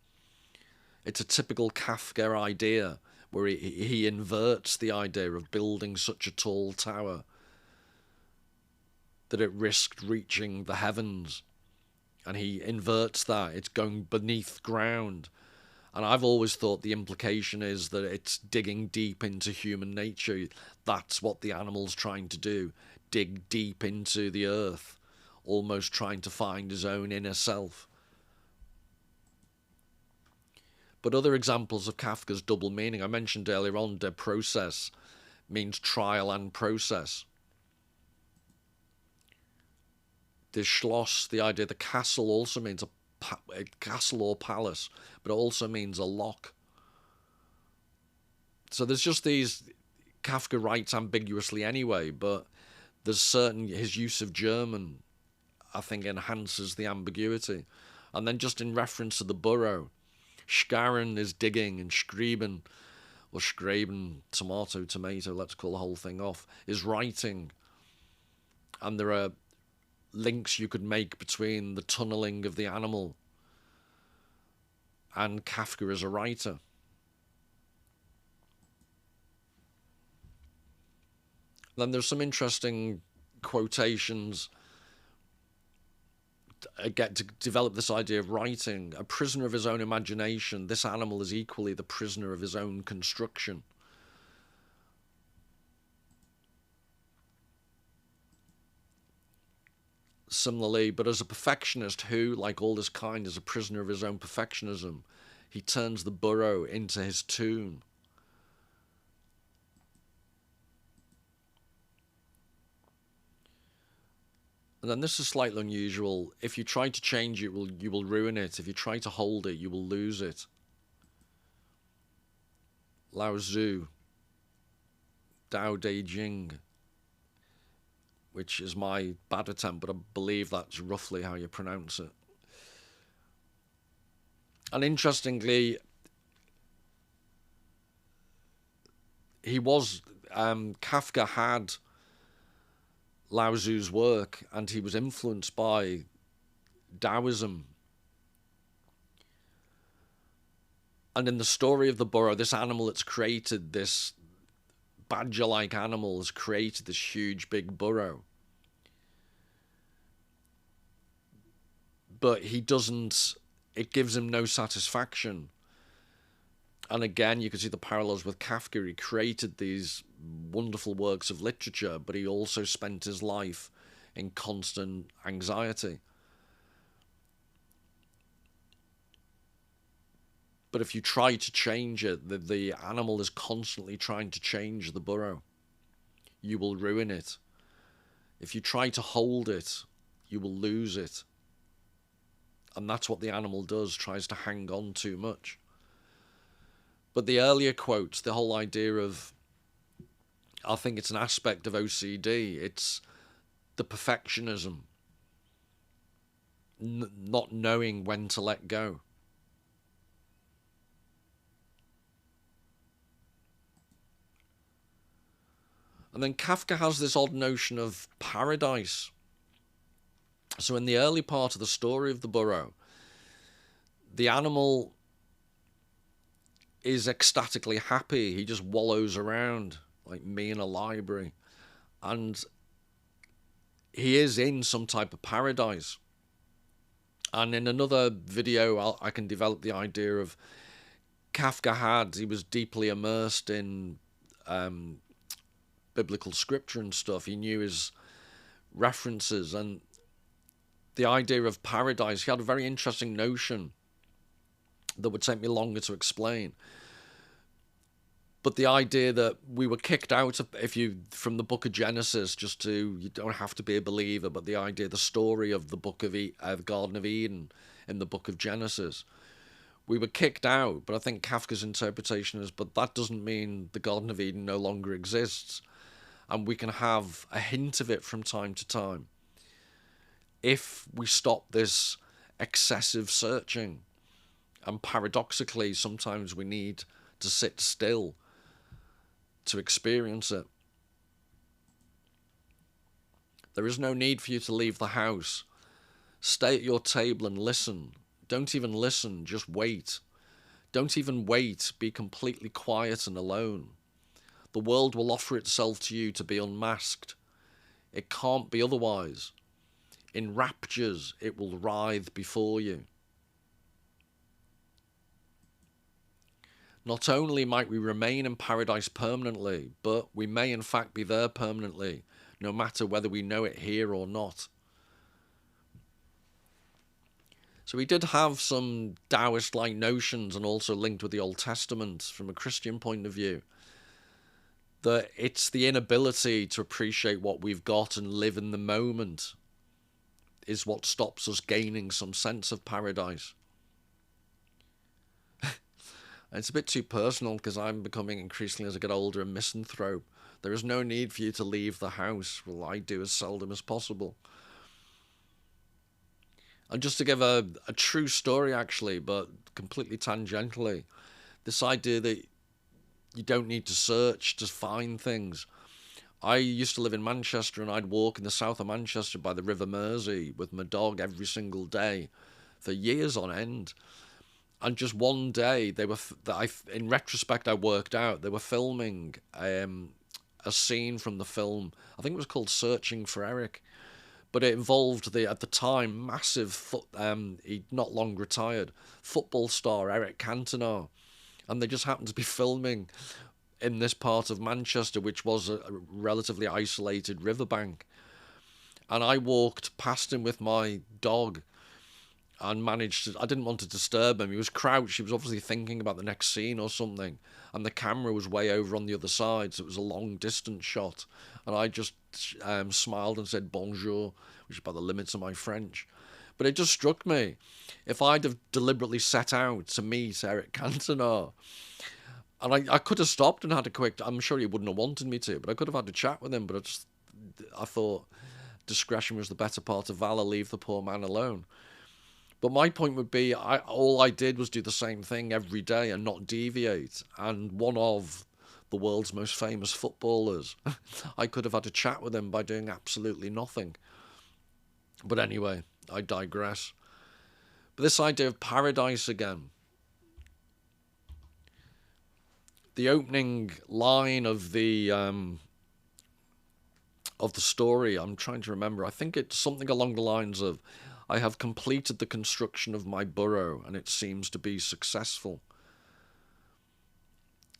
It's a typical Kafka idea where he inverts the idea of building such a tall tower that it risked reaching the heavens. And he inverts that. It's going beneath ground. And I've always thought the implication is that it's digging deep into human nature. That's what the animal's trying to do. Dig deep into the earth, almost trying to find his own inner self. But other examples of Kafka's double meaning, I mentioned earlier on, der Prozess means trial and process. The Schloss, the idea, the castle also means a castle or palace, but it also means a lock. So there's just these, Kafka writes ambiguously anyway, but there's certain, his use of German, I think, enhances the ambiguity. And then just in reference to the Burrow, Scharren is digging, and Schrieben, or Schraben, tomato, let's call the whole thing off, is writing. And there are links you could make between the tunnelling of the animal and Kafka as a writer. Then there's some interesting quotations get to develop this idea of writing. A prisoner of his own imagination, this animal is equally the prisoner of his own construction. Similarly, but as a perfectionist who, like all his kind, is a prisoner of his own perfectionism, he turns the Burrow into his tomb. And then this is slightly unusual. If you try to change it, you will ruin it. If you try to hold it, you will lose it. Lao Tzu, Tao Te Ching, which is my bad attempt, but I believe that's roughly how you pronounce it. And interestingly, Kafka had Lao Tzu's work, and he was influenced by Taoism. And in the story of the Burrow, this animal that's created, this badger-like animal has created this huge big burrow. But it gives him no satisfaction. And again, you can see the parallels with Kafka. He created these wonderful works of literature, but he also spent his life in constant anxiety. But if you try to change it, the animal is constantly trying to change the burrow. You will ruin it. If you try to hold it, you will lose it. And that's what the animal does, tries to hang on too much. But the earlier quotes, the whole idea of, I think it's an aspect of OCD, it's the perfectionism, not knowing when to let go. And then Kafka has this odd notion of paradise. So in the early part of the story of the Burrow, the animal is ecstatically happy. He just wallows around like me in a library. And he is in some type of paradise. And in another video, I can develop the idea of he was deeply immersed in biblical scripture and stuff. He knew his references, and the idea of paradise, he had a very interesting notion that would take me longer to explain. But the idea that we were kicked out of, from the book of Genesis, you don't have to be a believer, but the idea, the story of the the Garden of Eden in the book of Genesis, we were kicked out. But I think Kafka's interpretation is, but that doesn't mean the Garden of Eden no longer exists, and we can have a hint of it from time to time if we stop this excessive searching. And paradoxically, sometimes we need to sit still to experience it. There is no need for you to leave the house. Stay at your table and listen. Don't even listen, just wait. Don't even wait, be completely quiet and alone. The world will offer itself to you to be unmasked. It can't be otherwise. In raptures, it will writhe before you. Not only might we remain in paradise permanently, but we may in fact be there permanently, no matter whether we know it here or not. So we did have some Taoist-like notions, and also linked with the Old Testament from a Christian point of view, that it's the inability to appreciate what we've got and live in the moment is what stops us gaining some sense of paradise. It's a bit too personal, because I'm becoming increasingly, as I get older, a misanthrope. There is no need for you to leave the house. Well, I do as seldom as possible. And just to give a true story, actually, but completely tangentially, this idea that you don't need to search to find things. I used to live in Manchester, and I'd walk in the south of Manchester by the River Mersey with my dog every single day for years on end. And just one day, in retrospect, I worked out they were filming a scene from the film. I think it was called Searching for Eric, but it involved at the time, massive he'd not long retired football star Eric Cantona, and they just happened to be filming in this part of Manchester, which was a relatively isolated riverbank. And I walked past him with my dog, and I didn't want to disturb him. He was crouched. He was obviously thinking about the next scene or something. And the camera was way over on the other side, so it was a long distance shot. And I just smiled and said bonjour, which is about the limits of my French. But it just struck me, if I'd have deliberately set out to meet Eric Cantona, and I could have stopped and had a quick, I'm sure he wouldn't have wanted me to, but I could have had a chat with him. But I thought discretion was the better part of valor, leave the poor man alone. But my point would be, all I did was do the same thing every day and not deviate. And one of the world's most famous footballers, I could have had a chat with him by doing absolutely nothing. But anyway, I digress. But this idea of paradise again. The opening line of the story, I'm trying to remember. I think it's something along the lines of, I have completed the construction of my burrow, and it seems to be successful.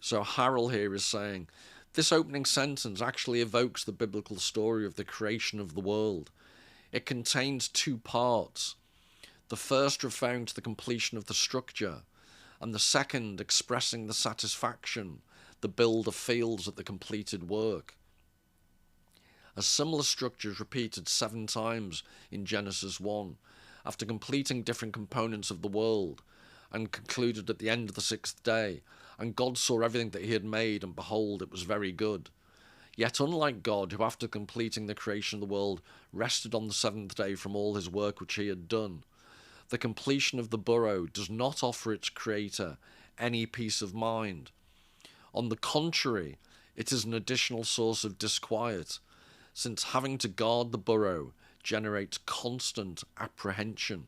So Harrell here is saying, this opening sentence actually evokes the biblical story of the creation of the world. It contains two parts. The first referring to the completion of the structure, and the second expressing the satisfaction the builder feels at the completed work. A similar structure is repeated 7 times in Genesis 1, after completing different components of the world, and concluded at the end of the 6th day. And God saw everything that he had made, and behold, it was very good. Yet unlike God, who after completing the creation of the world, rested on the 7th day from all his work which he had done, the completion of the burrow does not offer its creator any peace of mind. On the contrary, it is an additional source of disquiet, since having to guard the burrow generates constant apprehension.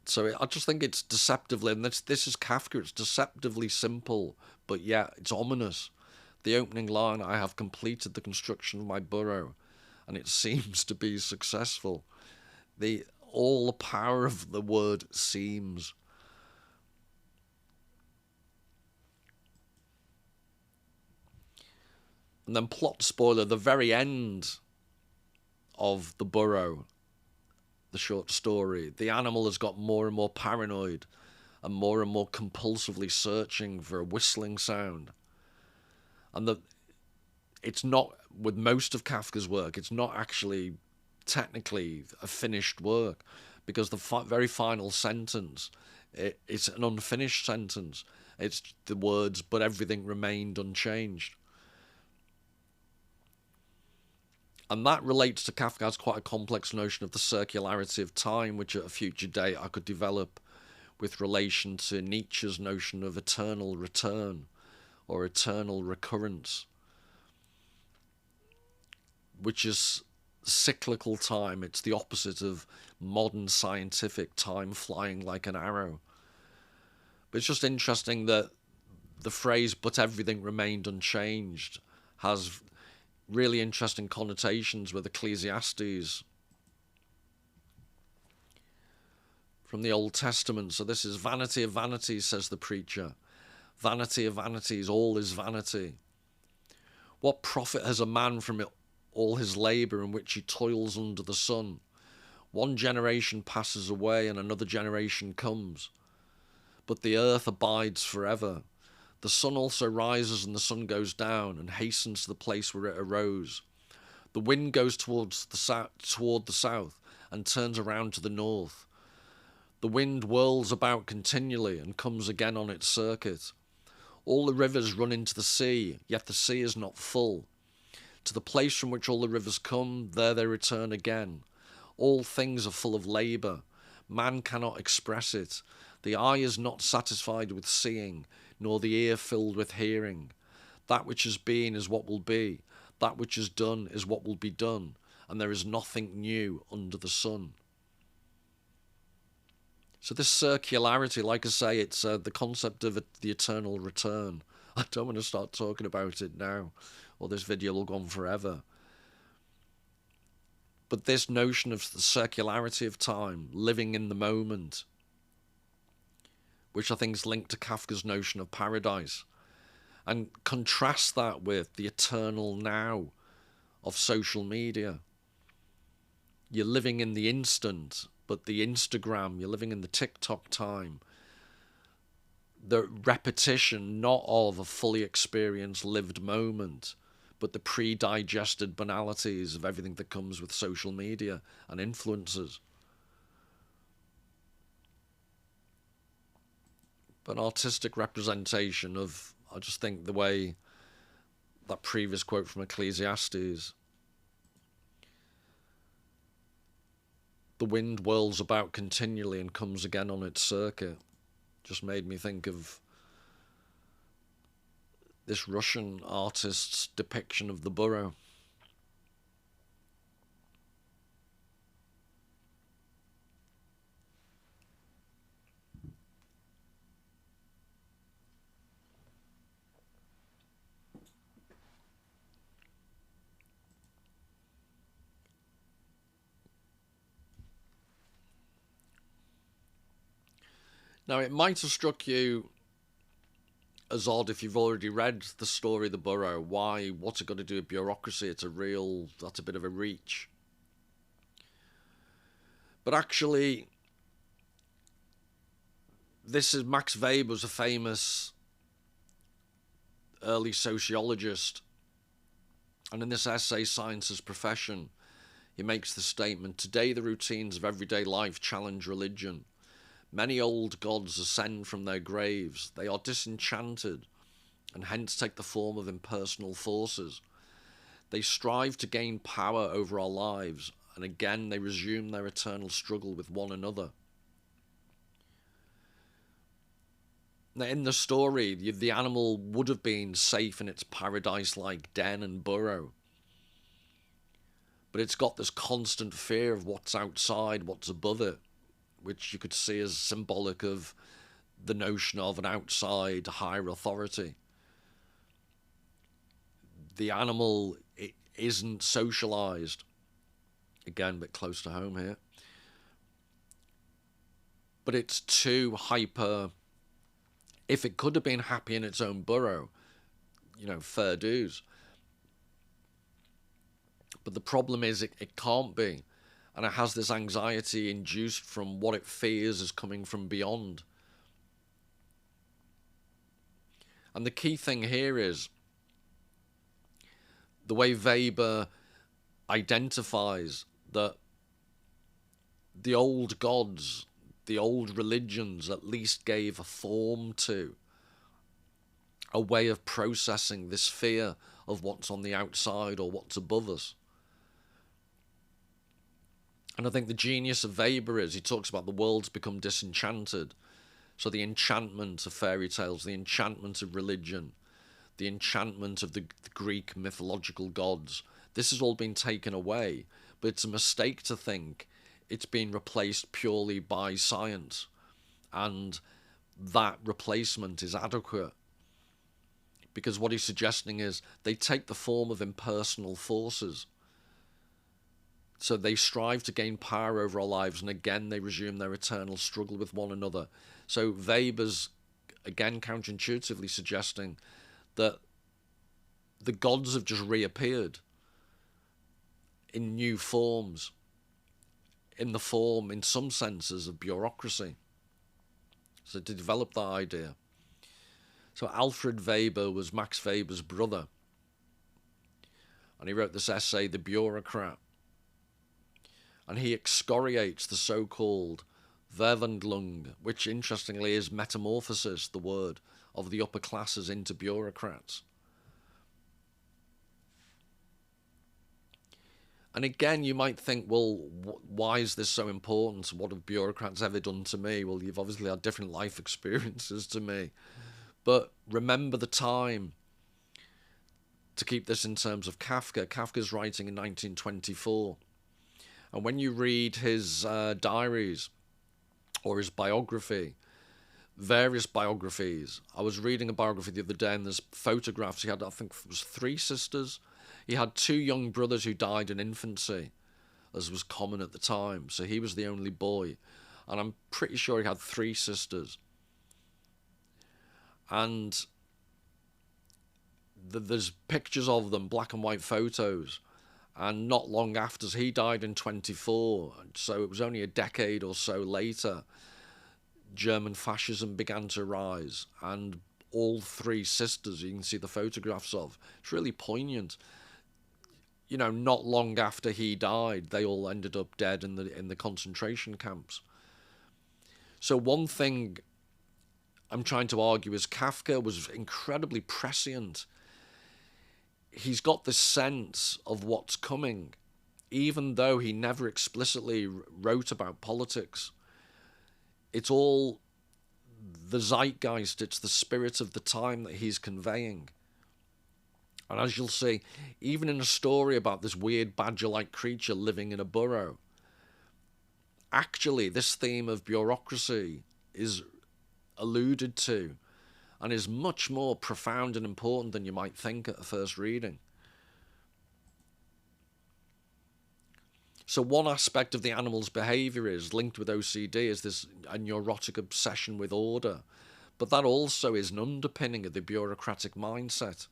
So I just think it's deceptively, and this is Kafka, it's deceptively simple, but yet it's ominous. The opening line, I have completed the construction of my burrow, and it seems to be successful. All the power of the word seems. And then plot spoiler, the very end of the burrow, the short story, the animal has got more and more paranoid and more compulsively searching for a whistling sound. And it's not, with most of Kafka's work, it's not actually technically a finished work, because the very final sentence, it's an unfinished sentence. It's the words, "but everything remained unchanged." And that relates to Kafka's quite a complex notion of the circularity of time, which at a future date I could develop with relation to Nietzsche's notion of eternal return or eternal recurrence, which is cyclical time. It's the opposite of modern scientific time flying like an arrow. But it's just interesting that the phrase "but everything remained unchanged" has really interesting connotations with Ecclesiastes from the Old Testament. So this is "vanity of vanities," says the preacher. "Vanity of vanities, all is vanity. What profit has a man from it all his labour in which he toils under the sun? One generation passes away and another generation comes, but the earth abides forever. The sun also rises and the sun goes down and hastens to the place where it arose. The wind goes toward the south and turns around to the north. The wind whirls about continually and comes again on its circuit. All the rivers run into the sea, yet the sea is not full. To the place from which all the rivers come, there they return again. All things are full of labour. Man cannot express it. The eye is not satisfied with seeing, nor the ear filled with hearing. That which has been is what will be. That which is done is what will be done. And there is nothing new under the sun." So this circularity, like I say, it's the concept of the eternal return. I don't want to start talking about it now, or this video will go on forever. But this notion of the circularity of time, living in the moment, which I think is linked to Kafka's notion of paradise, and contrast that with the eternal now of social media. You're living in the instant, but the Instagram, you're living in the TikTok time. The repetition not of a fully experienced lived moment, but the pre-digested banalities of everything that comes with social media and influencers. But an artistic representation of, I just think, the way that previous quote from Ecclesiastes, "the wind whirls about continually and comes again on its circuit," just made me think of this Russian artist's depiction of the Burrow. Now, it might have struck you as odd if you've already read the story of the Burrow. What's it got to do with bureaucracy? That's a bit of a reach. But actually, this is Max Weber's a famous early sociologist. And in this essay, Science as Profession, he makes the statement, "Today the routines of everyday life challenge religion. Many old gods ascend from their graves. They are disenchanted and hence take the form of impersonal forces. They strive to gain power over our lives, and again they resume their eternal struggle with one another." Now, in the story, the animal would have been safe in its paradise-like den and burrow. But it's got this constant fear of what's outside, what's above it, which you could see as symbolic of the notion of an outside higher authority. The animal, it isn't socialized. Again, a bit close to home here. But it's too hyper. If it could have been happy in its own burrow, fair dues. But the problem is it can't be. And it has this anxiety induced from what it fears is coming from beyond. And the key thing here is the way Weber identifies that the old gods, the old religions at least gave a form to, a way of processing this fear of what's on the outside or what's above us. And I think the genius of Weber is he talks about the world's become disenchanted. So the enchantment of fairy tales, the enchantment of religion, the enchantment of the Greek mythological gods, this has all been taken away. But it's a mistake to think it's been replaced purely by science, and that replacement is adequate. Because what he's suggesting is they take the form of impersonal forces. So they strive to gain power over our lives, and again they resume their eternal struggle with one another. So Weber's, again counterintuitively suggesting that the gods have just reappeared in new forms, in the form, in some senses, of bureaucracy. So to develop that idea. So Alfred Weber was Max Weber's brother, and he wrote this essay, The Bureaucrat. And he excoriates the so-called Verwandlung, which interestingly is metamorphosis, the word, of the upper classes into bureaucrats. And again, you might think, well, why is this so important? What have bureaucrats ever done to me? Well, you've obviously had different life experiences to me. But remember the time, to keep this in terms of Kafka. Kafka's writing in 1924. And when you read his diaries or his biography, various biographies, I was reading a biography the other day, and there's photographs. He had, I think it was 3 sisters. He had 2 young brothers who died in infancy, as was common at the time. So he was the only boy. And I'm pretty sure he had 3 sisters. And there's pictures of them, black and white photos. And not long after, he died in 24, so it was only a decade or so later, German fascism began to rise, and all 3 sisters, you can see the photographs of, it's really poignant. You know, not long after he died, they all ended up dead in the concentration camps. So one thing I'm trying to argue is Kafka was incredibly prescient. He's got this sense of what's coming, even though he never explicitly wrote about politics. It's all the zeitgeist, it's the spirit of the time that he's conveying. And as you'll see, even in a story about this weird badger-like creature living in a burrow, actually this theme of bureaucracy is alluded to, and is much more profound and important than you might think at a first reading. So one aspect of the animal's behaviour is linked with OCD is this a neurotic obsession with order, but that also is an underpinning of the bureaucratic mindset.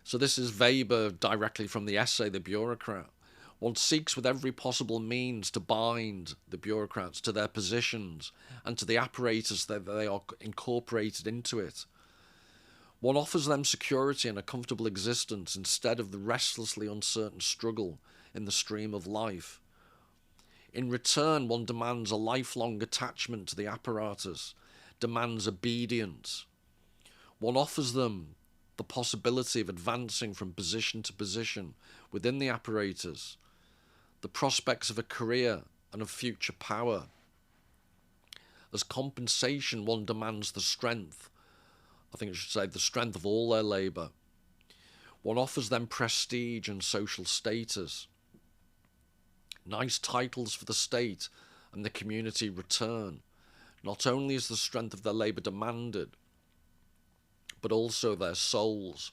So this is Weber directly from the essay The Bureaucrat. One seeks with every possible means to bind the bureaucrats to their positions and to the apparatus that they are incorporated into it. One offers them security and a comfortable existence instead of the restlessly uncertain struggle in the stream of life. In return, one demands a lifelong attachment to the apparatus, demands obedience. One offers them the possibility of advancing from position to position within the apparatus, the prospects of a career and of future power. As compensation, one demands the strength, I think I should say the strength of all their labour. One offers them prestige and social status. Nice titles for the state and the community return. Not only is the strength of their labour demanded, but also their souls.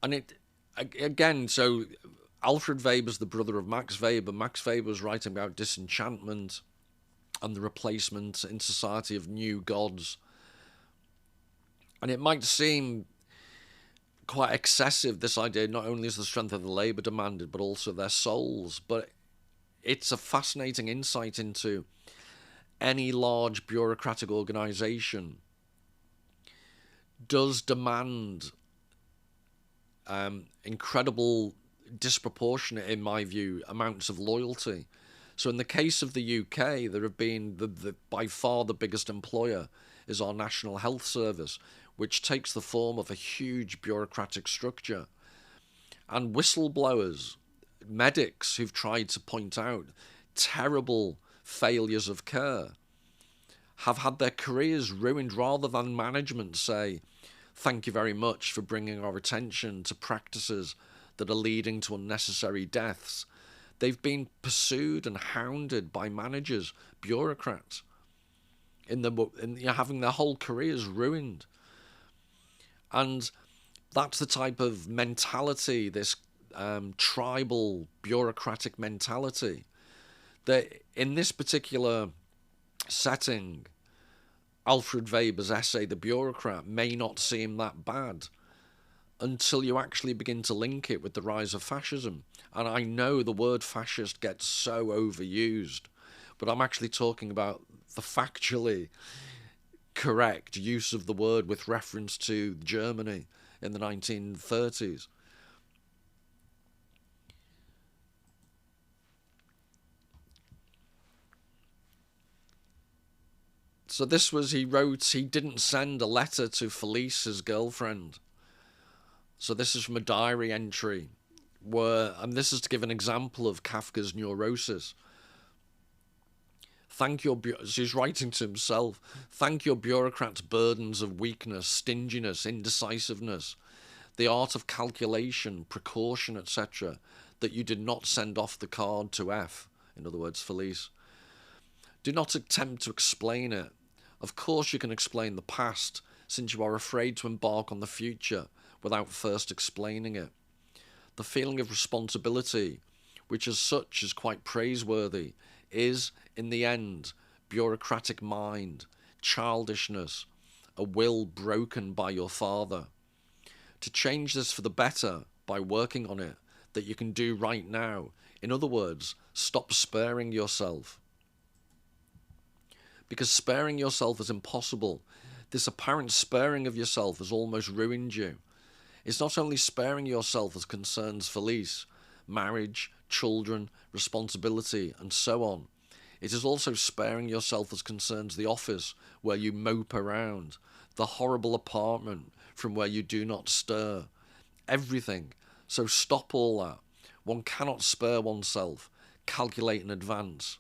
And it, again, so Alfred Weber's the brother of Max Weber. Max Weber was writing about disenchantment and the replacement in society of new gods. And it might seem quite excessive, this idea, not only is the strength of the labour demanded, but also their souls. But it's a fascinating insight into any large bureaucratic organisation does demand incredible, disproportionate, in my view, amounts of loyalty. So in the case of the UK, there have been by far the biggest employer is our National Health Service, which takes the form of a huge bureaucratic structure. And whistleblowers, medics who've tried to point out terrible failures of care, have had their careers ruined rather than management say, thank you very much for bringing our attention to practices that are leading to unnecessary deaths. They've been pursued and hounded by managers, bureaucrats, having their whole careers ruined. And that's the type of mentality, this tribal bureaucratic mentality, that in this particular setting, Alfred Weber's essay, The Bureaucrat, may not seem that bad until you actually begin to link it with the rise of fascism. And I know the word fascist gets so overused, but I'm actually talking about the factually correct use of the word with reference to Germany in the 1930s. So this was, he didn't send a letter to Felice, his girlfriend. So this is from a diary entry and this is to give an example of Kafka's neurosis. So he's writing to himself, thank your bureaucrats' burdens of weakness, stinginess, indecisiveness, the art of calculation, precaution, etc., that you did not send off the card to F, in other words, Felice. Do not attempt to explain it. Of course you can explain the past, since you are afraid to embark on the future without first explaining it. The feeling of responsibility, which as such is quite praiseworthy, is, in the end, bureaucratic mind, childishness, a will broken by your father. To change this for the better by working on it, that you can do right now. In other words, stop sparing yourself. Because sparing yourself is impossible. This apparent sparing of yourself has almost ruined you. It's not only sparing yourself as concerns Felice, marriage, children, responsibility, and so on. It is also sparing yourself as concerns the office where you mope around, the horrible apartment from where you do not stir. Everything. So stop all that. One cannot spare oneself. Calculate in advance.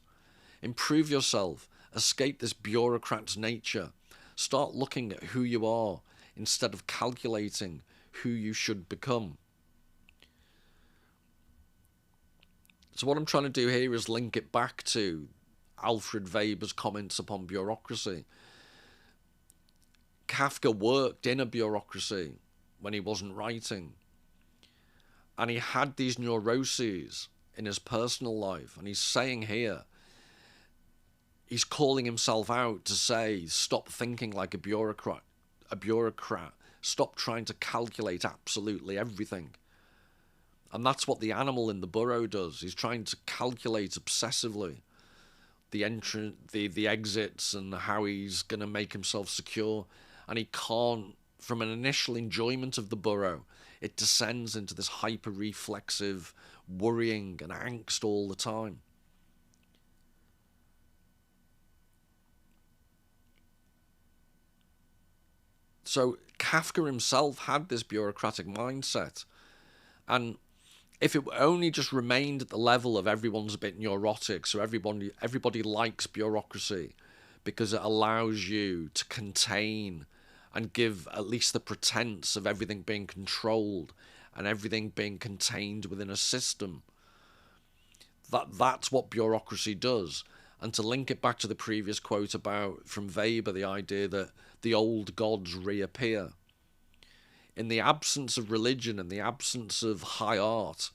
Improve yourself. Escape this bureaucrat's nature. Start looking at who you are instead of calculating who you should become. So what I'm trying to do here is link it back to Alfred Weber's comments upon bureaucracy. Kafka worked in a bureaucracy when he wasn't writing. And he had these neuroses in his personal life. And he's saying here, he's calling himself out to say, stop thinking like a bureaucrat. Stop trying to calculate absolutely everything. And that's what the animal in the burrow does. He's trying to calculate obsessively the exits and how he's going to make himself secure. And he can't, from an initial enjoyment of the burrow, it descends into this hyper-reflexive worrying and angst all the time. So Kafka himself had this bureaucratic mindset, and if it only just remained at the level of everyone's a bit neurotic, so everybody likes bureaucracy because it allows you to contain and give at least the pretense of everything being controlled and everything being contained within a system. That's what bureaucracy does. And to link it back to the previous quote from Weber, the idea that the old gods reappear. In the absence of religion, in the absence of high art,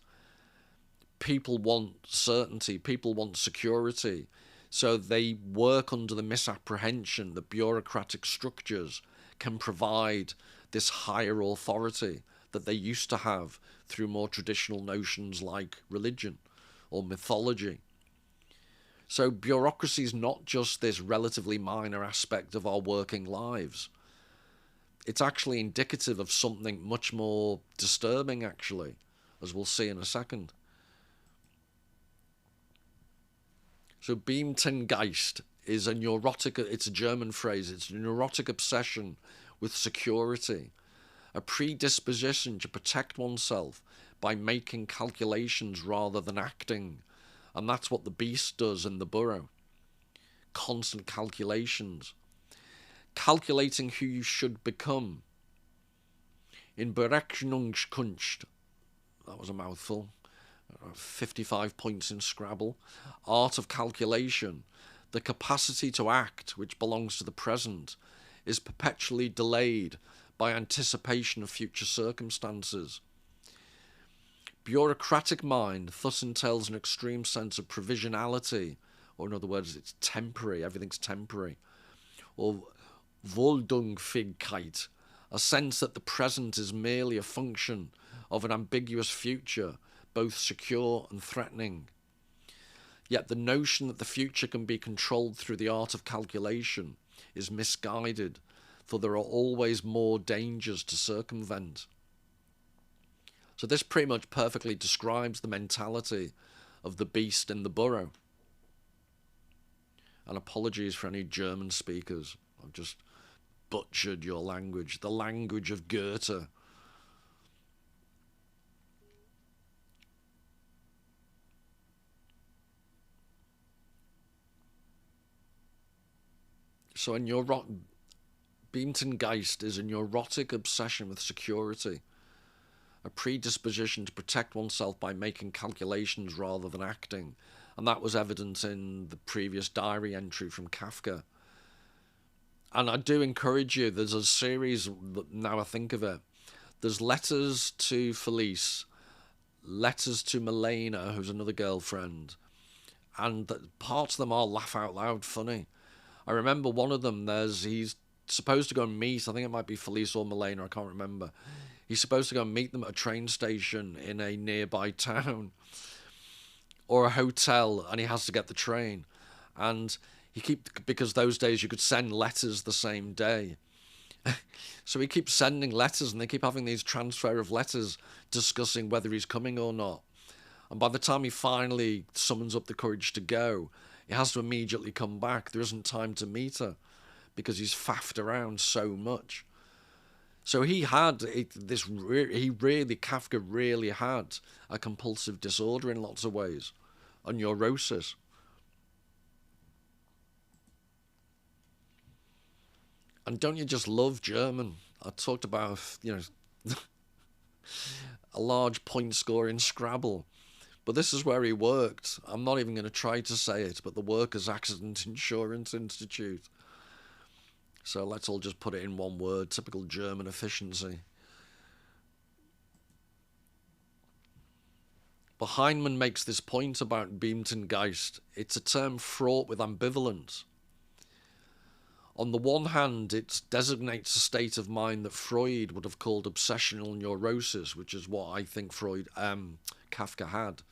people want certainty, people want security. So they work under the misapprehension that bureaucratic structures can provide this higher authority that they used to have through more traditional notions like religion or mythology. So bureaucracy is not just this relatively minor aspect of our working lives. It's actually indicative of something much more disturbing, actually, as we'll see in a second. So Beamtengeist is a neurotic, it's a German phrase, it's a neurotic obsession with security, a predisposition to protect oneself by making calculations rather than acting. And that's what the beast does in the Burrow. Constant calculations. Calculating who you should become. In Berechnungskunst, that was a mouthful, 55 points in Scrabble, art of calculation, the capacity to act, which belongs to the present, is perpetually delayed by anticipation of future circumstances. Bureaucratic mind thus entails an extreme sense of provisionality, or in other words, it's temporary, everything's temporary, or Wohldungfähigkeit, a sense that the present is merely a function of an ambiguous future, both secure and threatening. Yet the notion that the future can be controlled through the art of calculation is misguided, for there are always more dangers to circumvent. So this pretty much perfectly describes the mentality of the beast in the Burrow. And apologies for any German speakers. I've just butchered your language, the language of Goethe. So a Beamtengeist is a neurotic obsession with security, a predisposition to protect oneself by making calculations rather than acting. And that was evident in the previous diary entry from Kafka. And I do encourage you, there's a series, now I think of it, there's letters to Felice, letters to Milena, who's another girlfriend, and parts of them are laugh out loud funny. I remember one of them, he's supposed to go and meet, I think it might be Felice or Milena, I can't remember. He's supposed to go and meet them at a train station in a nearby town or a hotel, and he has to get the train. And because those days you could send letters the same day. So he keeps sending letters, and they keep having these transfer of letters discussing whether he's coming or not. And by the time he finally summons up the courage to go, he has to immediately come back. There isn't time to meet her because he's faffed around so much. So Kafka really had a compulsive disorder in lots of ways, a neurosis. And don't you just love German? I talked about, a large point score in Scrabble. But this is where he worked. I'm not even going to try to say it, but the Workers' Accident Insurance Institute. So let's all just put it in one word, typical German efficiency. But Heinemann makes this point about Beamtengeist. It's a term fraught with ambivalence. On the one hand, it designates a state of mind that Freud would have called obsessional neurosis, which is what I think Kafka had.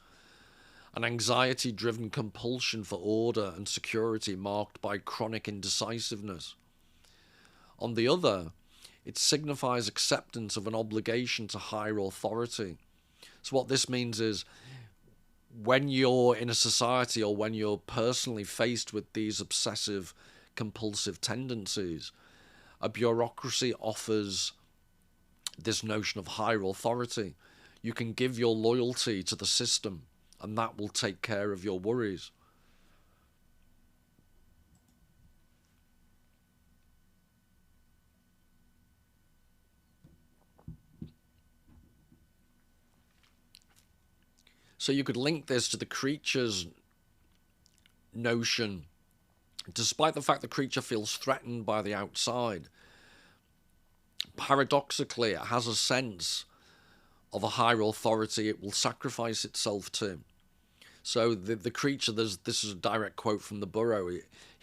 An anxiety-driven compulsion for order and security marked by chronic indecisiveness. On the other, it signifies acceptance of an obligation to higher authority. So what this means is, when you're in a society or when you're personally faced with these obsessive compulsive tendencies, a bureaucracy offers this notion of higher authority. You can give your loyalty to the system, and that will take care of your worries. So you could link this to the creature's notion. Despite the fact the creature feels threatened by the outside, paradoxically, it has a sense of a higher authority it will sacrifice itself to. So the creature, this is a direct quote from the Burrow.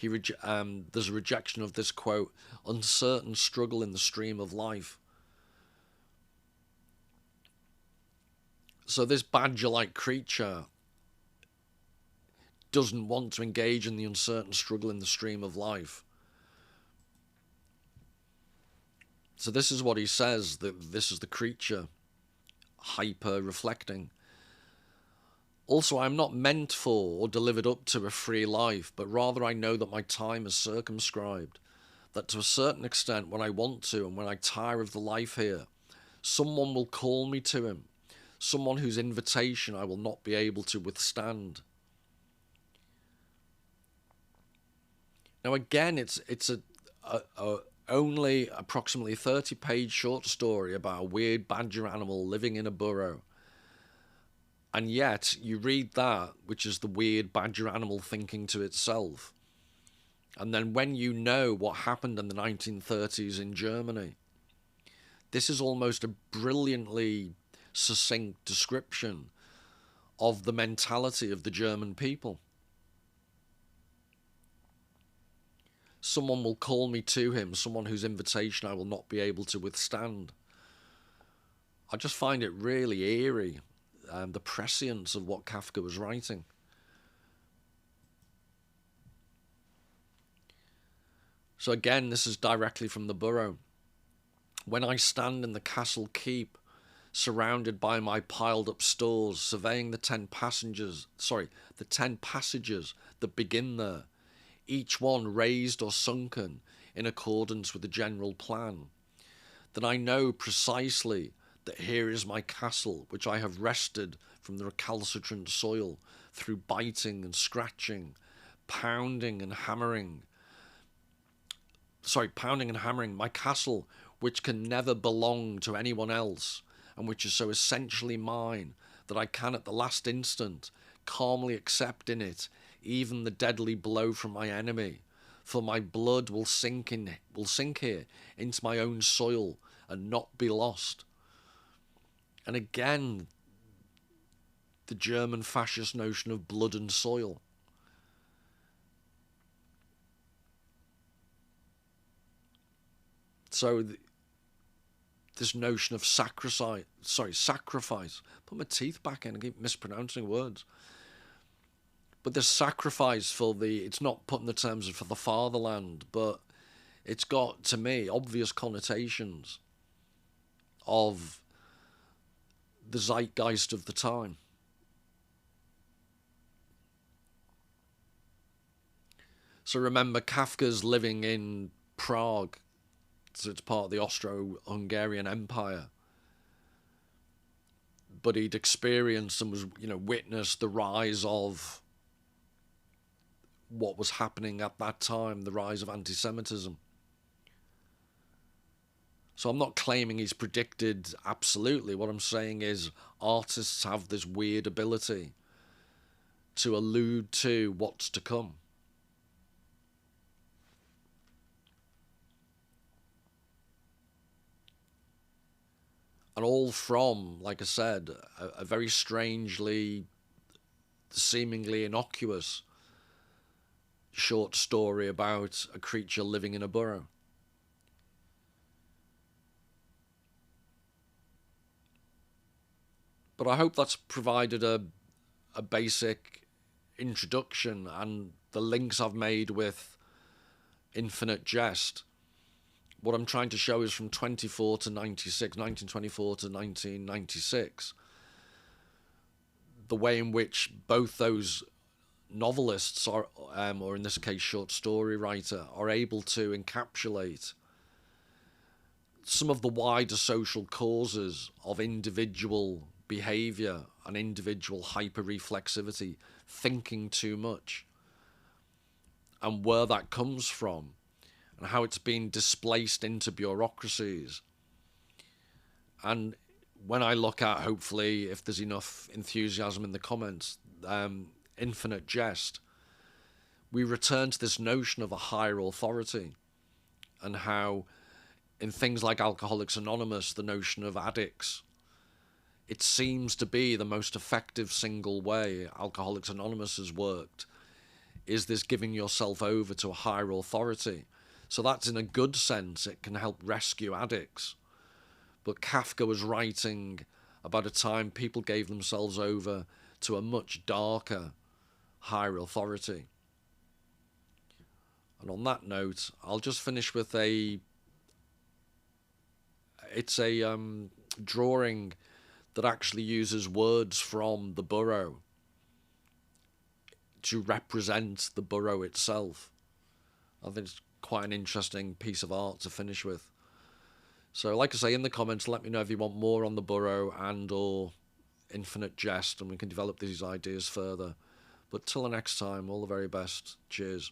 There's a rejection of this quote, uncertain struggle in the stream of life. So this badger-like creature doesn't want to engage in the uncertain struggle in the stream of life. So this is what he says, that this is the creature hyper-reflecting. Also, I am not meant for or delivered up to a free life, but rather I know that my time is circumscribed, that to a certain extent, when I want to and when I tire of the life here, someone will call me to him, someone whose invitation I will not be able to withstand. Now again, it's a only approximately 30-page short story about a weird badger animal living in a burrow. And yet, you read that, which is the weird badger animal thinking to itself. And then when you know what happened in the 1930s in Germany, this is almost a brilliantly succinct description of the mentality of the German people. Someone will call me to him, someone whose invitation I will not be able to withstand. I just find it really eerie, the prescience of what Kafka was writing. So again, this is directly from the Burrow. When I stand in the castle keep, surrounded by my piled up stores, surveying the 10 passages that begin there, each one raised or sunken in accordance with the general plan, then I know precisely that here is my castle, which I have wrested from the recalcitrant soil through biting and scratching, pounding and hammering, my castle, which can never belong to anyone else, and which is so essentially mine that I can at the last instant calmly accept in it even the deadly blow from my enemy, for my blood will sink here into my own soil and not be lost. And again, the German fascist notion of blood and soil. So this notion of sacrifice. Put my teeth back in, I keep mispronouncing words. But this sacrifice it's not put in the terms of for the fatherland, but it's got, to me, obvious connotations of the zeitgeist of the time. So remember, Kafka's living in Prague, so it's part of the Austro-Hungarian Empire. But he'd experienced and was, witnessed the rise of what was happening at that time, the rise of anti-Semitism. So I'm not claiming he's predicted absolutely. What I'm saying is artists have this weird ability to allude to what's to come. And all from, like I said, a very strangely, seemingly innocuous short story about a creature living in a burrow. But I hope that's provided a basic introduction, and the links I've made with Infinite Jest. What I'm trying to show is from 1924 to 1996, the way in which both those novelists are, or in this case short story writer, are able to encapsulate some of the wider social causes of individual behaviour and individual hyper-reflexivity, thinking too much, and where that comes from, and how it's been displaced into bureaucracies. And when I look at, hopefully, if there's enough enthusiasm in the comments, Infinite Jest, we return to this notion of a higher authority, and how in things like Alcoholics Anonymous, the notion of addicts it seems to be the most effective single way Alcoholics Anonymous has worked, is this giving yourself over to a higher authority. So that's in a good sense, it can help rescue addicts. But Kafka was writing about a time people gave themselves over to a much darker, higher authority. And on that note, I'll just finish with it's a drawing that actually uses words from the Burrow to represent the Burrow itself. I think it's quite an interesting piece of art to finish with. So like I say, in the comments, let me know if you want more on the Burrow and or Infinite Jest, and we can develop these ideas further. But till the next time, all the very best. Cheers.